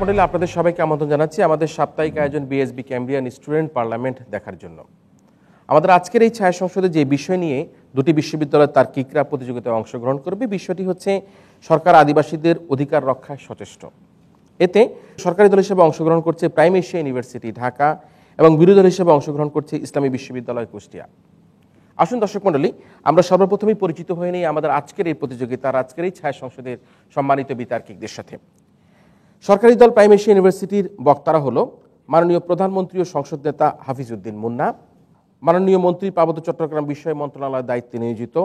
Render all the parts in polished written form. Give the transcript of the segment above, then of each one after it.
মণ্ডলী, আপনাদের সবাইকে আমন্ত্রণ জানাচ্ছি আমাদের সাপ্তাহিক আয়োজন বিএসবি ক্যাম্ব্রিয়ান স্টুডেন্ট পার্লামেন্ট দেখার জন্য। আমাদের আজকের এই ছায়া সংসদে যে বিষয় নিয়ে দুটি বিশ্ববিদ্যালয়ের তার্কিকরা প্রতিযোগিতায় অংশগ্রহণ করবে, বিষয়টি হচ্ছে সরকার আদিবাসীদের অধিকার রক্ষায় সচেষ্ট। এতে সরকারি দল হিসেবে অংশগ্রহণ করছে প্রাইম এশিয়া ইউনিভার্সিটি ঢাকা এবং বিরোধী দল হিসেবে অংশগ্রহণ করছে ইসলামী বিশ্ববিদ্যালয় কুষ্টিয়া। আসুন দর্শক মণ্ডলী, আমরা সর্বপ্রথমেই পরিচিত হয়ে নিই আমাদের আজকের এই প্রতিযোগিতার, আজকের এই ছায়া সংসদের সম্মানিত বিতার্কিকদের সাথে। সরকারি দল প্রাইম এশিয়া ইউনিভার্সিটির বক্তারা হলো মাননীয় প্রধানমন্ত্রী ও সংসদ নেতা হাফিজ উদ্দিন মুন্না, মাননীয় মন্ত্রী পার্বত্য চট্টগ্রাম বিষয় মন্ত্রণালয়ের দায়িত্বে নিয়োজিত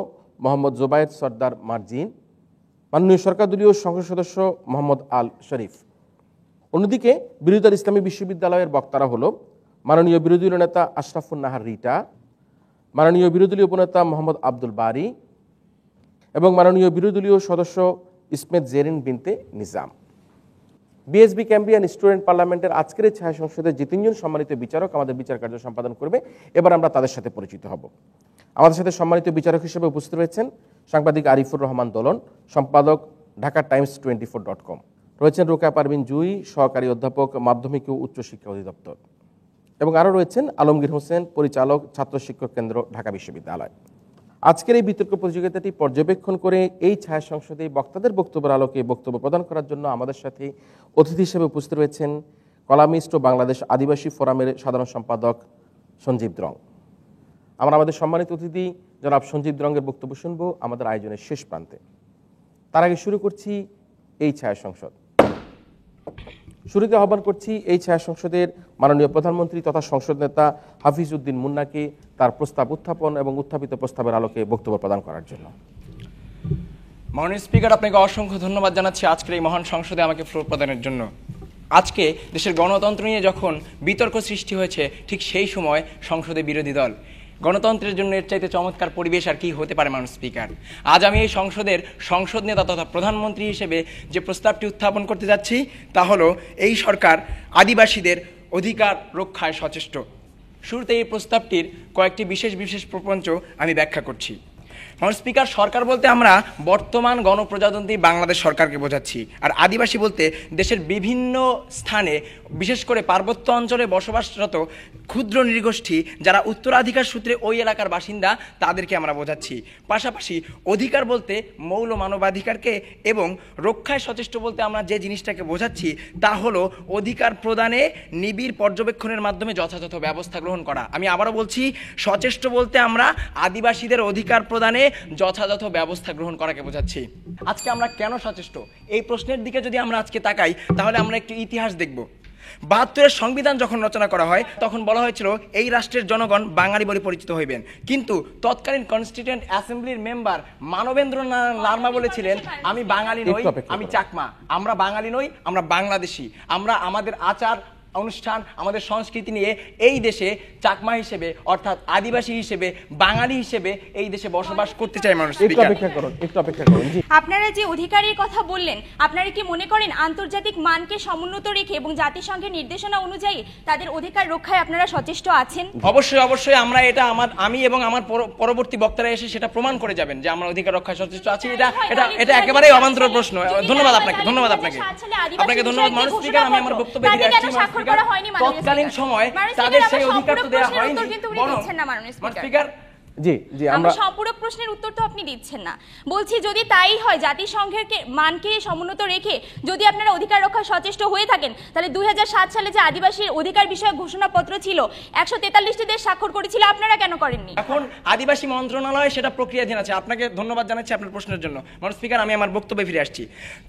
মোহাম্মদ জোবায়েদ সর্দার মার্জিন, মাননীয় সরকার দলীয় সংসদ সদস্য মোহাম্মদ আল শরীফ। অন্যদিকে বিরোধী দল ইসলামী বিশ্ববিদ্যালয়ের বক্তারা হলো মাননীয় বিরোধী দলীয় নেতা আশরাফুন নাহার রিটা, মাননীয় বিরোধী দলীয় উপনেতা মোহাম্মদ আব্দুল বারি এবং মাননীয় বিরোধী দলীয় সদস্য ইসমেত জেরিন বিনতে নিজাম। বিএসবি ক্যাম্ব্রিয়ান স্টুডেন্ট পার্লামেন্টের আজকের এই ছায়া সংসদের যে তিনজন সম্মানিত বিচারক আমাদের বিচার কার্য সম্পাদন করবে, এবার আমরা তাদের সাথে পরিচিত হব। আমাদের সাথে সম্মানিত বিচারক হিসেবে উপস্থিত রয়েছেন সাংবাদিক আরিফুর রহমান দোলন, সম্পাদক ঢাকা টাইমস 24.com, রয়েছেন রোকেয়া পারভিন জুই, সহকারী অধ্যাপক মাধ্যমিক ও উচ্চশিক্ষা অধিদপ্তর, এবং আরও রয়েছেন আলমগীর হোসেন, পরিচালক ছাত্র শিক্ষক কেন্দ্র ঢাকা বিশ্ববিদ্যালয়। আজকের এই বিতর্ক প্রতিযোগিতাটি পর্যবেক্ষণ করে এই ছায়া সংসদে বক্তাদের বক্তব্যের আলোকে বক্তব্য প্রদান করার জন্য আমাদের সাথে অতিথি হিসেবে উপস্থিত রয়েছেন কলামিস্ট ও বাংলাদেশ আদিবাসী ফোরামের সাধারণ সম্পাদক সঞ্জীব দ্রং। আমরা আমাদের সম্মানিত অতিথি জনাব সঞ্জীব দ্রঙ্গের বক্তব্য শুনবো আমাদের আয়োজনের শেষ প্রান্তে। তার আগে শুরু করছি এই ছায়া সংসদ। শুরুতে আহ্বান করছি এই ছায়া সংসদের মাননীয় প্রধানমন্ত্রী তথা সংসদ নেতা হাফিজ উদ্দিন মুন্নাকে তার প্রস্তাব উত্থাপন এবং উত্থাপিত প্রস্তাবের আলোকে বক্তব্য প্রদান করার জন্য। মাননীয় স্পিকার, আপনাকে অসংখ্য ধন্যবাদ জানাচ্ছি আজকের এই মহান সংসদে আমাকে ফ্লোর প্রদানের জন্য। আজকে দেশের গণতন্ত্র নিয়ে যখন বিতর্ক সৃষ্টি হয়েছে, ঠিক সেই সময় সংসদে বিরোধী দল। গণতন্ত্রের জন্য এর চাইতে চমৎকার পরিবেশ আর কি হতে পারে মাননীয় স্পিকার? আজ আমি এই সংসদের সংসদ নেতা তথা প্রধানমন্ত্রী হিসেবে যে প্রস্তাবটি উত্থাপন করতে যাচ্ছি তা হলো এই সরকার আদিবাসীদের অধিকার রক্ষায় সচেষ্ট। শুরুতে এই প্রস্তাবটির কয়েকটি বিশেষ প্রপঞ্চ আমি ব্যাখ্যা করছি। মাননীয় স্পিকার, সরকার বলতে আমরা বর্তমান গণপ্রজাতন্ত্রী বাংলাদেশ সরকারকে বোঝাচ্ছি, আর আদিবাসী বলতে দেশের বিভিন্ন স্থানে বিশেষ করে পার্বত্য অঞ্চলে বসবাসরত ক্ষুদ্র নৃগোষ্ঠী যারা উত্তরাধিকার সূত্রে ওই এলাকার বাসিন্দা তাদেরকে আমরা বোঝাচ্ছি। পাশাপাশি অধিকার বলতে মৌল মানবাধিকারকে এবং রক্ষায় সচেষ্ট বলতে আমরা যে জিনিসটাকে বোঝাচ্ছি তা হলো অধিকার প্রদানে নিবিড় পর্যবেক্ষণের মাধ্যমে যথাযথ ব্যবস্থা গ্রহণ করা। আমি আবারও বলছি, সচেষ্ট বলতে আমরা আদিবাসীদের অধিকার প্রদানে যথাযথ ব্যবস্থা গ্রহণ করাকে বোঝাচ্ছি। আজকে আমরা কেন সচেষ্ট, এই প্রশ্নের দিকে যদি আমরা আজকে তাকাই তাহলে আমরা একটু ইতিহাস দেখব। ৭২-এর সংবিধান যখন রচনা করা হয় তখন বলা হয়েছিল এই রাষ্ট্রের জনগণ বাঙালি বলে পরিচিত হইবেন, কিন্তু তৎকালীন কনস্টিটিউয়েন্ট অ্যাসেম্বলির মেম্বার মানবেন্দ্র লারমা বলেছিলেন আমি বাঙালি নই, আমি চাকমা, আমরা বাঙালি নই, আমরা বাংলাদেশি, আমরা আমাদের আচার অনুষ্ঠান আমাদের সংস্কৃতি নিয়ে এই দেশে চাকমা হিসেবে অর্থাৎ আদিবাসী হিসেবে বাঙালি হিসেবে এই দেশে বসবাস করতে চাই মানুষ। আপনারা যে অধিকারের কথা বললেন, আপনারা কি মনে করেন আন্তর্জাতিক মানকে সমুন্নত রেখে এবং জাতিসংঘের নির্দেশনা অনুযায়ী তাদের অধিকার রক্ষায় আপনারা সচেষ্ট আছেন? অবশ্যই আমরা এটা আমি এবং আমার পরবর্তী বক্তারা এসে সেটা প্রমাণ করে যাবেন যে আমরা অধিকার রক্ষায় সচেষ্ট আছি। এটা একেবারেই অবান্তর প্রশ্ন। ধন্যবাদ আপনাকে ধন্যবাদ মাননীয় স্পিকার। আমি আমার বক্তব্যে ফিরে আসছি। তৎকালীন সময় তাদের সেই অধিকার তো দেওয়া হয়নি। স্পিকার, আমরা সম্পূরক প্রশ্নের উত্তর তো আপনি দিচ্ছেন না। বলছি যদি তাই হয়, জাতিসংঘের মানকে সমুন্নত রেখে যদি আপনারা অধিকার রক্ষা সচেষ্ট হয়ে থাকেন, তাহলে 2007 সালে যে আদিবাসীর অধিকার বিষয়ক ঘোষণাপত্র ছিল 143টি দেশ স্বাক্ষর করেছিল, আপনারা কেন করেননি? এখন আদিবাসী মন্ত্রণালয় সেটা প্রক্রিয়াধীন আছে। আপনাকে ধন্যবাদ জানাচ্ছি আপনার প্রশ্নের জন্য। মাননীয় স্পিকার, আমি আমার বক্তব্যে ফিরে আসছি।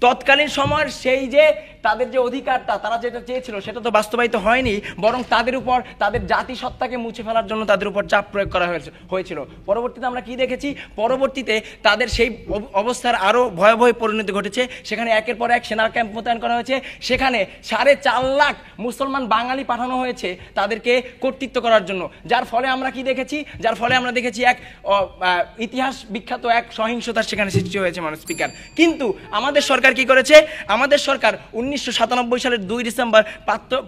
তৎকালীন সময়ের সেই যে তাদের যে অধিকারটা তারা যেটা চেয়েছিল সেটা তো বাস্তবায়িত হয়নি, বরং তাদের উপর তাদের জাতিসত্তাকে মুছে ফেলার জন্য তাদের উপর চাপ প্রয়োগ করা হয়েছিল। পরবর্তীতে আমরা কি দেখেছি, পরবর্তীতে তাদের সেই অবস্থার আরো ভয়াবহ পরিণতি ঘটেছে। সেখানে একের পর এক সেনার ক্যাম্প মোতায়েন করা হয়েছে, সেখানে 4.5 লাখ মুসলমান বাঙালি পাঠানো হয়েছে তাদেরকে কর্তৃত্ব করার জন্য। যার ফলে আমরা দেখেছি এক ইতিহাস বিখ্যাত এক সহিংসতার সেখানে সৃষ্টি হয়েছে মাননীয় স্পিকার। কিন্তু আমাদের সরকার কি করেছে? আমাদের সরকার 1997 সালের 2 ডিসেম্বর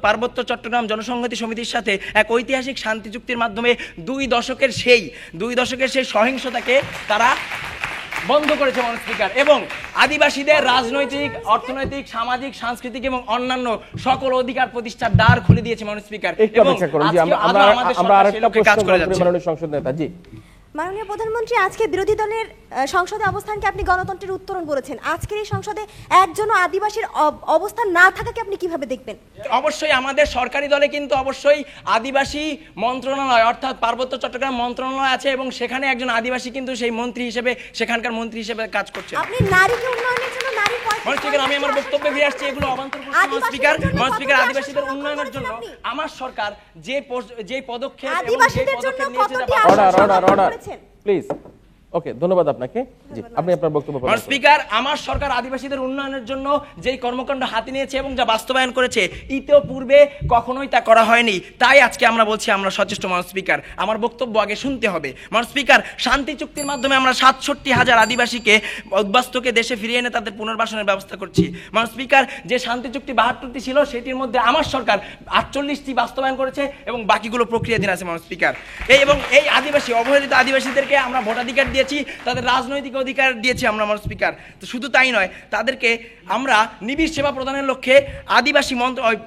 পার্বত্য চট্টগ্রাম জনসংহতি সমিতির সাথে এক ঐতিহাসিক শান্তি চুক্তির মাধ্যমে 2 দশকের সেই সহিংসতাকে তারা বন্ধ করেছে মাননীয় স্পিকার, এবং আদিবাসীদের রাজনৈতিক, অর্থনৈতিক, সামাজিক, সাংস্কৃতিক এবং অন্যান্য সকল অধিকার প্রতিষ্ঠার দ্বার খুলে দিয়েছে মাননীয় স্পিকার। এবং আমরা আরেকটা প্রশ্ন করব মাননীয় সংসদ নেতা। জি মাননীয় প্রধানমন্ত্রী, আজকে বিরোধী দলের সংসদে অবস্থানকে আপনি গণতন্ত্রের উত্তরণ বলেছেন। আজকের এই সংসদে একজনও আদিবাসীর অবস্থান না থাকাকে আপনি কিভাবে দেখবেন? অবশ্যই আমাদের সরকারি দলে কিন্তু অবশ্যই আদিবাসী মন্ত্রণালয় অর্থাৎ পার্বত্য চট্টগ্রাম মন্ত্রণালয় আছে, এবং সেখানে একজন আদিবাসী কিন্তু সেই মন্ত্রী হিসেবে, সেখানকার মন্ত্রী হিসেবে কাজ করছে। আপনি নারীকে উন্নয়নের জন্য আমি আমার বক্তব্যে ফিরে আসছি, এগুলো অবান্তর স্পিকার। স্পিকার, আদিবাসীদের উন্নয়নের জন্য আমার সরকার যে পদক্ষেপ প্লিজ। ওকে, ধন্যবাদ আপনাকে। জি, আপনি আপনার বক্তব্য বলুন। স্পিকার, আমার সরকার আদিবাসীদের উন্নয়নের জন্য যেই কর্মকাণ্ড হাতে নিয়েছে এবং যা বাস্তবায়ন করেছে, ইতিপূর্বে কখনোই তা করা হয়নি। তাই আজকে আমরা বলছি আমরা সচেষ্ট। মাননীয় স্পিকার, আমার বক্তব্য আগে শুনতে হবে। মাননীয় স্পিকার, শান্তি চুক্তির মাধ্যমে আমরা 67,000 আদিবাসীকে, উদ্বাস্তুকে দেশে ফিরিয়ে এনে তাদের পুনর্বাসনের ব্যবস্থা করছি। মাননীয় স্পিকার, যে শান্তি চুক্তি 72টি ছিল, সেটির মধ্যে আমার সরকার 48টি বাস্তবায়ন করেছে এবং বাকিগুলো প্রক্রিয়াধীন আছে। মাননীয় স্পিকার, এবং এই আদিবাসী, অবহেলিত আদিবাসীদেরকে আমরা ভোটাধিকার দিয়েছি, তাদের রাজনৈতিক অধিকার দিয়েছি আমরা। মাননীয় স্পিকার, তো শুধু তাই নয়, তাদেরকে আমরা নিবিড় সেবা প্রদানের লক্ষ্যে আদিবাসী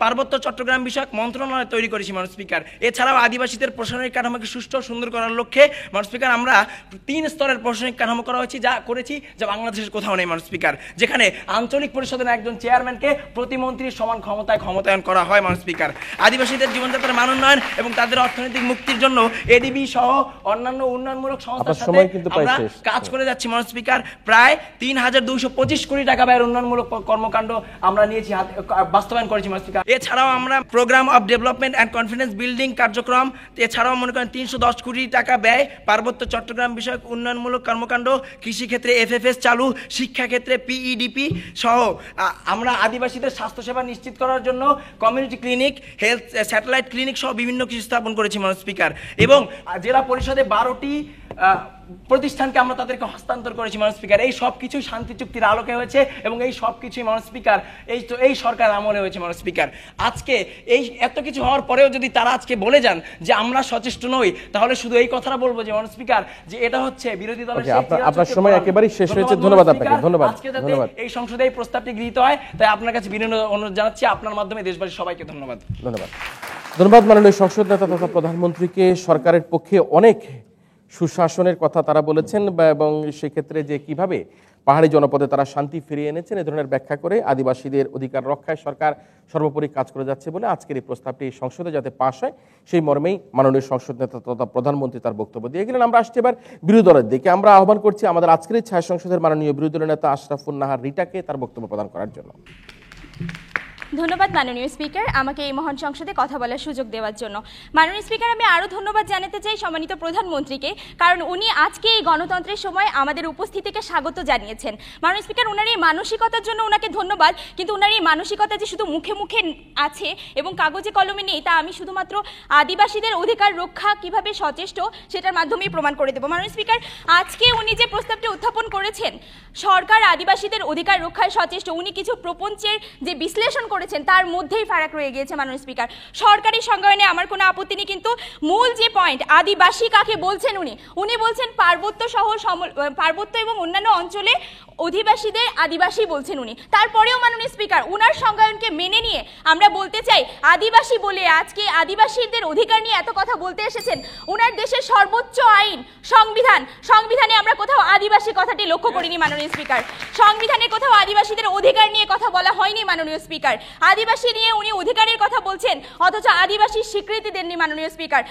পার্বত্য চট্টগ্রাম বিষয়ক মন্ত্রণালয় তৈরি করেছি। মাননীয় স্পিকার, এছাড়াও আদিবাসীদের প্রশাসনিক কাঠামোকে সুষ্ঠু সুন্দর করার লক্ষ্যে মাননীয় স্পিকার আমরা 3 স্তরের প্রশাসনিক কাঠামো করা হয়েছে, যা করেছি যা বাংলাদেশের কোথাও নেই। মাননীয় স্পিকার, যেখানে আঞ্চলিক পরিষদের একজন চেয়ারম্যানকে প্রতিমন্ত্রীর সমান ক্ষমতায়ন করা হয়। মাননীয় স্পিকার, আদিবাসীদের জীবনযাত্রার মান উন্নয়ন এবং তাদের অর্থনৈতিক মুক্তির জন্য এডিবি সহ অন্যান্য উন্নয়নমূলক সংস্থার সাথে আমরা কাজ করে যাচ্ছি। মাননীয় স্পিকার, প্রায় 3,225 কোটি টাকা ব্যয়ের উন্নয়নমূলক কর্মকাণ্ড আমরা নিয়েছি, বাস্তবায়ন করেছি। মাননীয় স্পিকার, এছাড়াও আমরা program of development and confidence building কার্যক্রম, এছাড়াও মনে করেন 310 কোটি টাকা ব্যয় পার্বত্য চট্টগ্রাম বিষয়ক উন্নয়নমূলক কর্মকাণ্ড, কৃষিক্ষেত্রে FFS চালু, শিক্ষাক্ষেত্রে PEDP সহ আমরা আদিবাসীদের স্বাস্থ্যসেবা নিশ্চিত করার জন্য community clinic, health satellite clinic সহ বিভিন্ন কিছু স্থাপন করেছি। মাননীয় স্পিকার, এবং জেলা পরিষদে 12টি প্রতিষ্ঠানকে আমরা তাদেরকে হস্তান্তর করেছি। মাননীয় স্পিকার, এই সব কিছুই শান্তি চুক্তির আলোকে হয়েছে এবং এই সব কিছুই মাননীয় স্পিকার এই সরকার আমলে হয়েছে। মাননীয় স্পিকার, আজকে এই এত কিছু হওয়ার পরেও যদি তারা আজকে বলে যান যে আমরা সচেষ্ট নই, তাহলে শুধু এই কথাটা বলবো যে মাননীয় স্পিকার, যে এটা হচ্ছে বিরোধী দলের আপনার সময় একেবারেই শেষ হয়েছে। ধন্যবাদ আপনাকে। ধন্যবাদ। আজকে যাতে এই সংসদে এই প্রস্তাবটি গৃহীত হয়, তাই আপনার কাছে বিনীত অনুরোধ জানাচ্ছি। আপনার মাধ্যমে দেশবাসীর সবাইকে ধন্যবাদ। ধন্যবাদ মাননীয় সংসদ নেতা তথা প্রধানমন্ত্রীকে। সরকারের পক্ষে অনেক সুশাসনের কথা তারা বলেছেন, এবং সেক্ষেত্রে যে কিভাবে পাহাড়ি জনপদে তারা শান্তি ফিরিয়ে এনেছেন, এ ধরনের ব্যাখ্যা করে আদিবাসীদের অধিকার রক্ষায় সরকার সর্বোপরি কাজ করে যাচ্ছে বলে আজকের এই প্রস্তাবটি সংসদে যাতে পাশ হয় সেই মর্মেই মাননীয় সংসদ নেতা তথা প্রধানমন্ত্রী তার বক্তব্য দিয়ে গেলেন। আমরা আসছি এবার বিরোধী দলের দিকে। আমরা আহ্বান করছি আমাদের আজকের এই ছায়া সংসদের মাননীয় বিরোধী দলের নেতা আশরাফুন নাহার রিটাকে তার বক্তব্য প্রদান করার জন্য। ধন্যবাদ মাননীয় স্পিকার, আমাকে এই মহান সংসদে কথা বলার সুযোগ দেওয়ার জন্য। মাননীয় স্পিকার, আমি আরও ধন্যবাদ জানাতে চাই সম্মানিত প্রধানমন্ত্রীকে, কারণ উনি আজকে এই গণতন্ত্রের সময় আমাদের উপস্থিতিকে স্বাগত জানিয়েছেন। মাননীয় স্পিকার, ওনার এই মানসিকতার জন্য ওনাকে ধন্যবাদ, কিন্তু ওনার এই মানসিকতা যে শুধু মুখে মুখে আছে এবং কাগজে কলমে নেই, তা আমি শুধুমাত্র আদিবাসীদের অধিকার রক্ষা কিভাবে সচেষ্ট সেটার মাধ্যমেই প্রমাণ করে দেব। মাননীয় স্পিকার, আজকে উনি যে প্রস্তাবটি উত্থাপন করেছেন, সরকার আদিবাসীদের অধিকার রক্ষায় সচেষ্ট, উনি কিছু প্রপঞ্চের যে বিশ্লেষণ করেছেন তার মধ্যেই ফারাক রয়ে গিয়েছে। মাননীয় স্পিকার, সরকারি সংজ্ঞায়নে আমার কোনো আপত্তি নেই, কিন্তু মূল যে পয়েন্ট আদিবাসী কাকে বলছেন, উনি বলছেন পার্বত্য এবং অন্যান্য অঞ্চলে অধিবাসীদের আদিবাসী বলছেন উনি। তারপরেও মাননীয় স্পিকার, উনার সংজ্ঞায়নকে মেনে নিয়ে আমরা বলতে চাই আদিবাসী বলে আজকে আদিবাসীদের অধিকার নিয়ে এত কথা বলতে এসেছেন। উনার দেশের সর্বোচ্চ আইন সংবিধানে আমরা কোথাও আদিবাসী কথাটি লক্ষ্য করিনি। মাননীয় স্পিকার, সংবিধানে কোথাও আদিবাসীদের অধিকার নিয়ে কথা বলা হয়নি। মাননীয় স্পিকার, আদিবাসী নিয়ে উনি অধিকারের কথা বলছেন, অথচ আদিবাসী স্বীকৃতি দেননি। মাননীয় স্পিকার,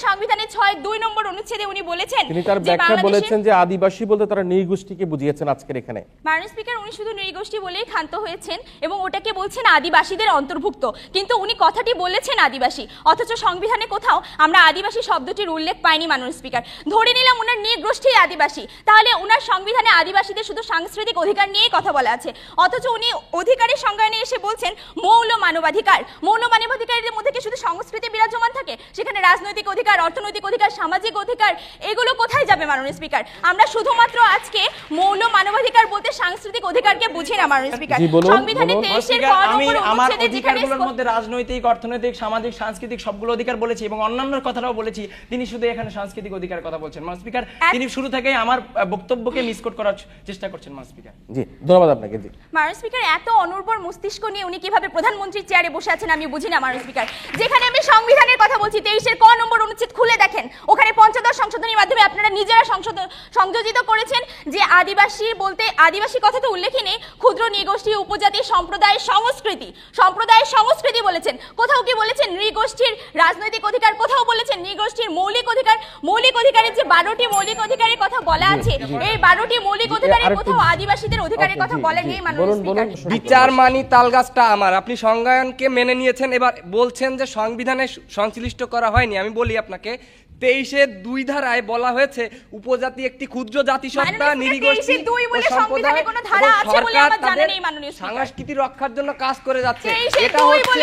সংবিধানের 6(2) নম্বর অনুচ্ছেদে উনি বলেছেন, তিনি তার ব্যাখ্যা বলেছেন যে আদিবাসী বলতে তারা নৃগোষ্ঠীকে বুঝিয়েছেন আজকের এখানে। মাননীয় স্পিকার, উনি শুধু নৃগোষ্ঠী বলেই ক্ষান্ত হয়েছেন এবং ওটাকে বলছেন আদিবাসীদের অন্তর্ভুক্ত, কিন্তু উনি কথাটি বলেছেন আদিবাসী, অথচ সংবিধানে কোথাও আমরা আদিবাসী শব্দটির উল্লেখ পাইনি। মাননীয় স্পিকার, ধরে নিলাম উনার নৃগোষ্ঠী আদিবাসী, তাহলে উনার সংবিধানে আদিবাসীদের শুধু সাংস্কৃতিক অধিকার নিয়েই কথা বলা আছে, অথচ উনি অধিকারের সংজ্ঞায়নে এসে বলছেন মৌল মানবাধিকার। মৌল মানবাধিকারের মধ্যে কি শুধু সংস্কৃতি বিরাজমান থাকে? সেখানে রাজনৈতিক অধিকার, অর্থনৈতিক অধিকার, সামাজিক অধিকার, এগুলো কোথায় যাবে? মাননীয় স্পিকার, আমরা শুধুমাত্র আজকে মৌল মানবাধিকার অধিকার বলতে সাংস্কৃতিক অধিকারকে বুঝি না মাননীয় স্পিকার। সংবিধানে 23 এর আমি আমার অধিকারগুলোর মধ্যে রাজনৈতিক, অর্থনৈতিক, সামাজিক, সাংস্কৃতিক সবগুলো অধিকার বলেছি এবং অন্যান্য কথাটাও বলেছি। তিনি শুধু এখানে সাংস্কৃতিক অধিকারের কথা বলছেন মাননীয় স্পিকার। তিনি শুরু থেকেই আমার বক্তব্যকে মিসকোট করার চেষ্টা করছেন মাননীয় স্পিকার। জি, ধন্যবাদ আপনাকে। জি মাননীয় স্পিকার, এত অনুর্বর মস্তিষ্ক নিয়ে উনি কিভাবে প্রধানমন্ত্রীর চেয়ারে বসে আছেন আমি বুঝি না মাননীয় স্পিকার। যেখানে আমি সংবিধানের কথা বলছি, 23 এর ক নম্বর অনুচ্ছেদ খুলে দেখেন, ওখানে পঞ্চদশ সংশোধনীর মাধ্যমে আপনারা নিজেরা সংযোজিত করেছেন যে আদিবাসী বলতে আদিবাসী কথা তো উল্লেখই নেই, ক্ষুদ্র নৃগোষ্ঠী, উপজাতি, সম্প্রদায়, সংস্কৃতি বলেছেন। কোথাও কি বলেছেন নৃগোষ্ঠীর রাজনৈতিক অধিকার? কোথাও বলেছেন নৃগোষ্ঠীর মৌলিক অধিকার? মৌলিক অধিকারের যে 12টি মৌলিক অধিকারের কথা বলা আছে, এই 12টি মৌলিক অধিকারের কোথাও আদিবাসীদের অধিকারের কথা বলা নেই মাননীয় স্পিকার। বিচার মানি তালগাছটা আমার, আপনি সংজ্ঞায়নকে মেনে নিয়েছেন, এবার বলছেন যে সংবিধানে সংশ্লিষ্ট করা হয়নি। আমি বলি আপনাকে, 23-এর 2 ধারায় বলা হয়েছে উপজাতি একটি ক্ষুদ্র জাতিসত্তা, নৃগোষ্ঠী ও সম্প্রদায়, সংস্কৃতি রক্ষার জন্য কাজ করে যাচ্ছে। এটা হচ্ছে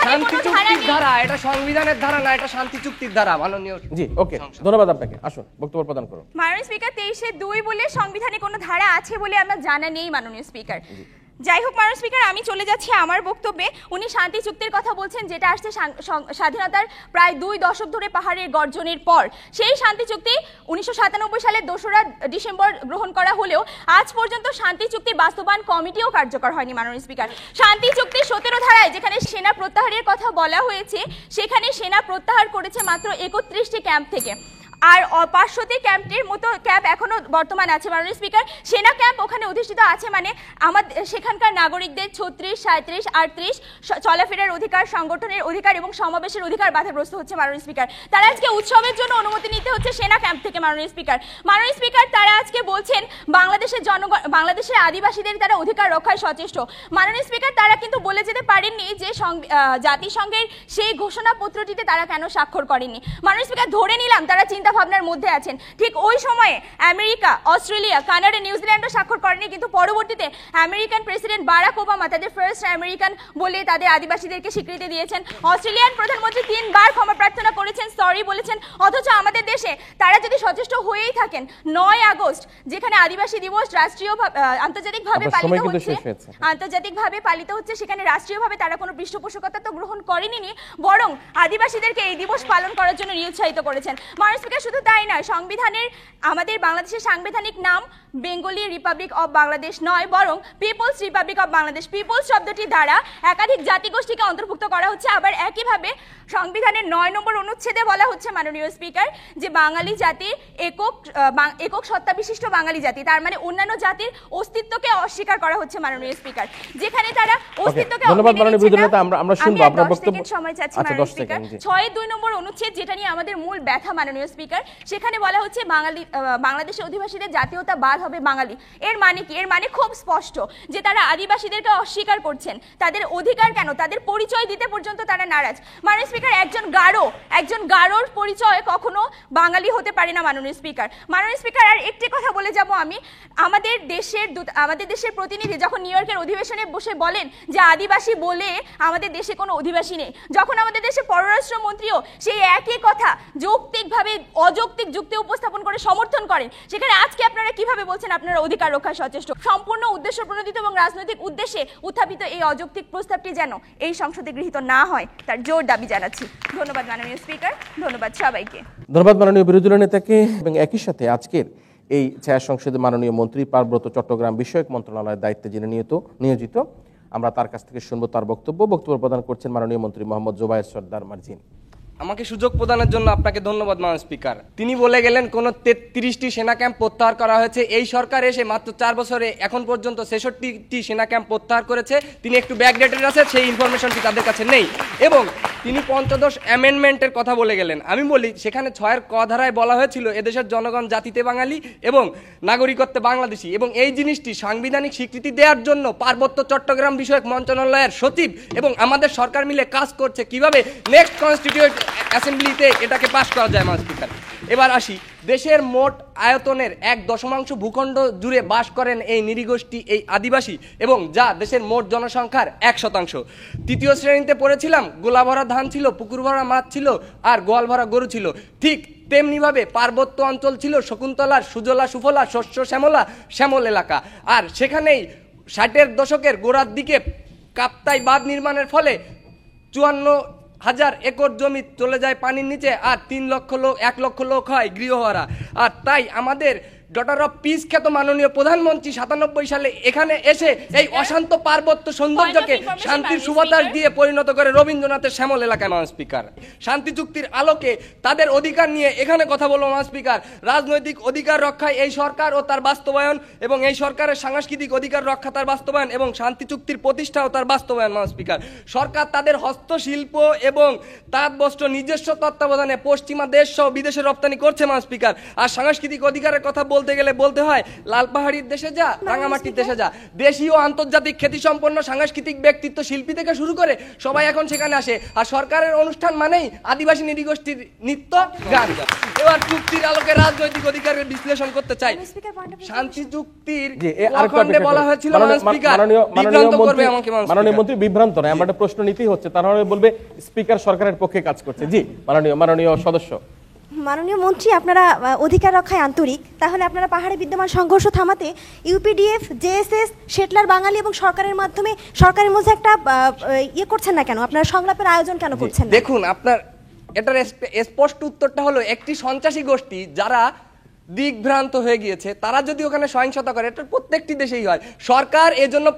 শান্তি চুক্তির ধারা, এটা সংবিধানের ধারা না, এটা শান্তি চুক্তির ধারা মাননীয়। জি ওকে, ধন্যবাদ আপনাকে। আসুন বক্তব্য প্রদান করুন। মাননীয় স্পিকার, 23-2 বলে সংবিধানে কোনো ধারা আছে বলে আমার জানা নেই মাননীয় স্পিকার। যাই হোক মাননীয় স্পিকার, আমি চলে যাচ্ছি আমার বক্তব্যে। উনি শান্তি চুক্তির কথা বলছেন, যেটা আসছে স্বাধীনতার প্রায় 2 দশক ধরে পাহাড়ের গর্জনের পর। সেই শান্তি চুক্তি 1997 সালের 2রা ডিসেম্বর গ্রহণ করা হলেও আজ পর্যন্ত শান্তি চুক্তি বাস্তবায়ন কমিটিও কার্যকর হয়নি মাননীয় স্পিকার। শান্তি চুক্তি 17 ধারায় যেখানে সেনা প্রত্যাহারের কথা বলা হয়েছে, সেখানে সেনা প্রত্যাহার করেছে মাত্র 31টি ক্যাম্প থেকে, আর 500টি ক্যাম্পের মতো ক্যাম্প এখনো বর্তমান আছে মাননীয় স্পিকার। সেনা ক্যাম্প ওখানে অধিষ্ঠিত আছে মানে আমাদের সেখানকার নাগরিকদের 36, 37, 38 চলাফেরার অধিকার, সংগঠনের অধিকার এবং সমাবেশের অধিকার বাধাগ্রস্ত হচ্ছে মাননীয় স্পিকার। তারা আজকে উৎসবের জন্য অনুমতি নিতে হচ্ছে সেনা ক্যাম্প থেকে মাননীয় স্পিকার। মাননীয় স্পিকার, তারা আজকে বলছেন বাংলাদেশের বাংলাদেশের আদিবাসীদের তারা অধিকার রক্ষায় সচেষ্ট। মাননীয় স্পিকার, তারা কিন্তু বলে যেতে পারেননি যে জাতিসংঘের সেই ঘোষণাপত্রটিতে তারা কেন স্বাক্ষর করেননি। মাননীয় স্পিকার, ধরে নিলাম তারা ভাবনার মধ্যে আছেন। ঠিক ওই সময়ে আমেরিকা, অস্ট্রেলিয়া, কানাডা, নিউজিল্যান্ডও স্বাক্ষর করেনি, কিন্তু পরবর্তীতে আমেরিকান প্রেসিডেন্ট বারাক ওবামা তাদের ফার্স্ট আমেরিকান বলে তাদের আদিবাসীদেরকে স্বীকৃতি দিয়েছেন। অস্ট্রেলিয়ান প্রধানমন্ত্রী 3 বার ক্ষমা প্রার্থনা করেছেন, সরি বলেছেন। অথচ আমাদের দেশে তারা যদি সচেষ্ট হয়েই থাকেন, 9 আগস্ট যেখানে আদিবাসী দিবস আন্তর্জাতিকভাবে পালিত হচ্ছে, সেখানে রাষ্ট্রীয়ভাবে তারা কোনো পৃষ্ঠপোষকতা তো গ্রহণ করেনি, বরং আদিবাসীদেরকে এই দিবস পালন করার জন্য নিরুৎসাহিত করেছেন। শুধু তাই নয়, সংবিধানের আমাদের বাংলাদেশের সাংবিধানিক নাম বেঙ্গলি রিপাবলিক অব বাংলাদেশ নয়, বরং people's republic of Bangladesh. People's শব্দটি দ্বারা একাধিক জাতিগোষ্ঠীকে অন্তর্ভুক্ত করা হচ্ছে। আবার একইভাবে সংবিধানের 9 নম্বর অনুচ্ছেদে বলা হচ্ছে মাননীয় স্পিকার যে বাঙালি জাতির একক সত্তা বিশিষ্ট বাঙালি জাতি, তার মানে অন্যান্য জাতির অস্তিত্বকে অস্বীকার করা হচ্ছে মাননীয় স্পিকার। যেখানে তারা অস্তিত্বকে আমরা শুনবো আপনার বক্তব্য। সময় চাচ্ছি মাননীয় স্পিকার। 6-2 নম্বর অনুচ্ছেদ, যেটা নিয়ে আমাদের মূল ব্যথা মাননীয় স্পিকার, সেখানে বলা হচ্ছে বাংলাদেশের অধিবাসীদের জাতীয়তা বাদ হবে বাঙালি। এর মানে কি? এর মানে খুব স্পষ্ট যে তারা আদিবাসীদেরকে অস্বীকার করছেন, তাদের অধিকার কেন, তাদের পরিচয় দিতে পর্যন্ত তারা নারাজ। মাননীয় স্পিকার, একজন গারোর পরিচয় কখনো বাঙালি হতে পারে না মাননীয় স্পিকার। মাননীয় স্পিকার, আর একটি কথা বলে যাব আমি, আমাদের দেশের প্রতিনিধি যখন নিউ ইয়র্কের অধিবেশনে বসে বলেন যে আদিবাসী বলে আমাদের দেশে কোনো অধিবাসী নেই, যখন আমাদের দেশে পররাষ্ট্রমন্ত্রীও সেই একই কথা যৌক্তিকভাবে অযৌক্তিক যুক্তি উপস্থাপন করে সমর্থন করেন, সেখানে আজকে আপনারা কিভাবে বলছেন আপনারা অধিকার রক্ষায় সচেষ্ট? সম্পূর্ণ উদ্দেশ্য প্রণোদিত এবং রাজনৈতিক উদ্দেশ্যে উত্থাপিত এই অযৌক্তিক প্রস্তাবটি যেন এই সংসদে গৃহীত না হয়, তার জোর দাবি জানাচ্ছি। ধন্যবাদ মাননীয় স্পিকার, ধন্যবাদ সবাইকে। ধন্যবাদ মাননীয় বিরোধী দলীয় নেতাকে। এবং একই সাথে আজকের এই ছায়া সংসদে মাননীয় মন্ত্রী পার্বত্য চট্টগ্রাম বিষয়ক মন্ত্রণালয়ের দায়িত্বে যিনি নিয়োজিত, আমরা তার কাছ থেকে শুনবো তার বক্তব্য প্রদান করছেন মাননীয় মন্ত্রী মোহাম্মদ জোবায়ের সর্দার মার্জিন। আমাকে সুযোগ প্রদানের জন্য আপনাকে ধন্যবাদ মাননীয় স্পিকার। তিনি বলে গেলেন কোন 33টি সেনা ক্যাম্প প্রত্যাহার করা হয়েছে। এই সরকার এসে মাত্র 4 বছরে এখন পর্যন্ত 66টি সেনা ক্যাম্প প্রত্যাহার করেছে। তিনি একটু ব্যাকডেটেড আছে, সেই ইনফরমেশনটি তাদের কাছে নেই। এবং তিনি পঞ্চদশ অ্যামেন্ডমেন্টের কথা বলে গেলেন। আমি বলি, সেখানে 6 ক ধারায় বলা হয়েছিল এদেশের জনগণ জাতিতে বাঙালি এবং নাগরিকত্বে বাংলাদেশি, এবং এই জিনিসটি সাংবিধানিক স্বীকৃতি দেওয়ার জন্য পার্বত্য চট্টগ্রাম বিষয়ক মন্ত্রণালয়ের সচিব এবং আমাদের সরকার মিলে কাজ করছে কিভাবে নেক্সট কনস্টিটিউয়েন্ট অ্যাসেম্বলিতে এটাকে পাস করা যায় মাননীয় স্পিকার। এবার আসি, দেশের মোট আয়তনের 1/10 ভূখণ্ড জুড়ে বাস করেন এই নৃগোষ্ঠী, এই আদিবাসী, এবং যা দেশের মোট জনসংখ্যার 1%। 3য় শ্রেণীতে পড়েছিলাম, গোলা ভরা ধান ছিল, পুকুর ভরা মাছ ছিল, আর গোয়াল ভরা গরু ছিল। ঠিক তেমনিভাবে পার্বত্য অঞ্চল ছিল শকুন্তলার সুজলা সুফলা শস্য শ্যামল এলাকা। আর সেখানেই 60-এর দশকের গোড়ার দিকে কাপ্তাই বাঁধ নির্মাণের ফলে 54,000 একর জমি চলে যায় পানির নিচে, আর 1 লক্ষ লোক হয় গৃহহারা। আর তাই আমাদের ডটার অফ পিস খ্যাত মাননীয় প্রধানমন্ত্রী 97 সালে এখানে এসে এই অশান্ত পার্বত্য সৌন্দর্যকে শান্তির সুবাতাস দিয়ে পরিণত করে রবীন্দ্রনাথের শ্যামল এলাকায়। মান স্পিকার, শান্তি চুক্তির আলোকে তাদের অধিকার নিয়ে এখানে কথা বলবো। মান স্পিকার, রাজনৈতিক অধিকার রক্ষায় এই সরকার ও তার বাস্তবায়ন, এবং এই সরকারের সাংস্কৃতিক অধিকার রক্ষা তার বাস্তবায়ন, এবং শান্তি চুক্তির প্রতিষ্ঠা ও তার বাস্তবায়ন। মান স্পিকার, সরকার তাদের হস্তশিল্প এবং তাঁত বস্ত্র নিজস্ব তত্ত্বাবধানে পশ্চিমা দেশ সহ বিদেশে রপ্তানি করছে। মান স্পিকার, আর সাংস্কৃতিক অধিকারের কথা বলতে গেলে বলতে হয় লালপাহাড়ির দেশে যা, রাঙামাটির দেশে যা। দেশীয় আন্তর্জাতিক খ্যাতিসম্পন্ন সাংস্কৃতিক ব্যক্তিত্ব, শিল্পী থেকে শুরু করে সবাই এখন সেখানে আসে। আর সরকারের অনুষ্ঠান মানেই আদিবাসী নৃগোষ্ঠীর নৃত্য, গান। এবার চুক্তির আলোকে রাজনৈতিক অধিকারের বিশ্লেষণ করতে চাই। শান্তি চুক্তির খণ্ডে বলা হয়েছিল বিভ্রান্ত করবে আমাকে। মাননীয় মন্ত্রী বিভ্রান্ত নয়, আমরা একটা প্রশ্ন নিতেই হচ্ছে, তার মানে বলবে স্পিকার সরকারের পক্ষে কাজ করছে। জি মাননীয় সদস্য। মাননীয় মন্ত্রী, আপনারা অধিকার রক্ষায় আন্তরিক, তাহলে আপনারা পাহাড়ে বিদ্যমান সংঘর্ষ থামাতে ইউপিডিএফ, জেএসএস, শেটলার বাঙালি এবং সরকারের মাধ্যমে সরকারের মধ্যে একটা করছেন না কেন? আপনারা সংলাপের আয়োজন কেন করছেন না? দেখুন, আপনার এটার স্পষ্ট উত্তরটা হলো একটি সন্ত্রাসী গোষ্ঠী যারা দিকভ্রান্ত হয়ে গিয়েছে, তারা যদি ওখানে সহিংসতা করে, এটা প্রত্যেকটি দেশেই হয়। সরকার এজন্য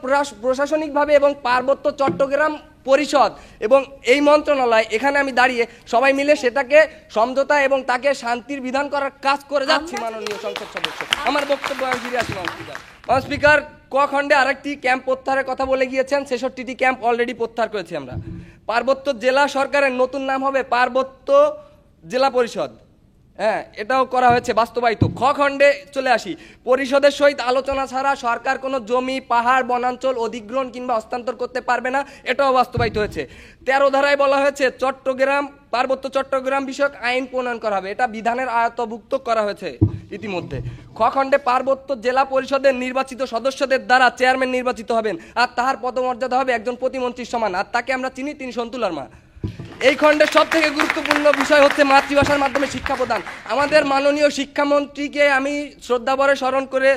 প্রশাসনিকভাবে এবং পার্বত্য চট্টগ্রাম পরিষদ এবং এই মন্ত্রণালয়, এখানে আমি দাঁড়িয়ে সবাই মিলে সেটাকে সমঝোতা এবং তাকে শান্তির বিধান করার কাজ করে যাচ্ছি। মাননীয় সংসদ সদস্য, আমার বক্তব্য আমি ফিরে আসি। স্পিকার, ক খণ্ডে আরেকটি ক্যাম্প প্রত্যাহারের কথা বলে গিয়েছেন। 66টি ক্যাম্প অলরেডি প্রত্যাহার করেছি আমরা। পার্বত্য জেলা সরকারের নতুন নাম হবে পার্বত্য জেলা পরিষদ। হ্যাঁ, এটাও করা হয়েছে, বাস্তবায়িত। খ খণ্ডে চলে আসি। পরিষদের সহিত আলোচনা ছাড়া সরকার কোনো জমি, পাহাড়, বনাঞ্চল অধিগ্রহণ কিংবা হস্তান্তর করতে পারবে না, এটাও বাস্তবায়িত হয়েছে। 13 ধারায় বলা হয়েছে পার্বত্য চট্টগ্রাম বিষয়ক আইন প্রণয়ন করা হবে, এটা বিধানের আয়ত্তভুক্ত করা হয়েছে ইতিমধ্যে। খ খণ্ডে পার্বত্য জেলা পরিষদের নির্বাচিত সদস্যদের দ্বারা চেয়ারম্যান নির্বাচিত হবেন, আর তাহার পদমর্যাদা হবে একজন প্রতিমন্ত্রীর সমান, আর তাকে আমরা চিনি, তিনি সন্তুলার মা। এই খণ্ডের সব থেকে গুরুত্বপূর্ণ বিষয় হচ্ছে মাতৃভাষার মাধ্যমে শিক্ষা প্রদান। আমাদের মাননীয় শিক্ষামন্ত্রীকে আমি শ্রদ্ধাভরে স্মরণ করে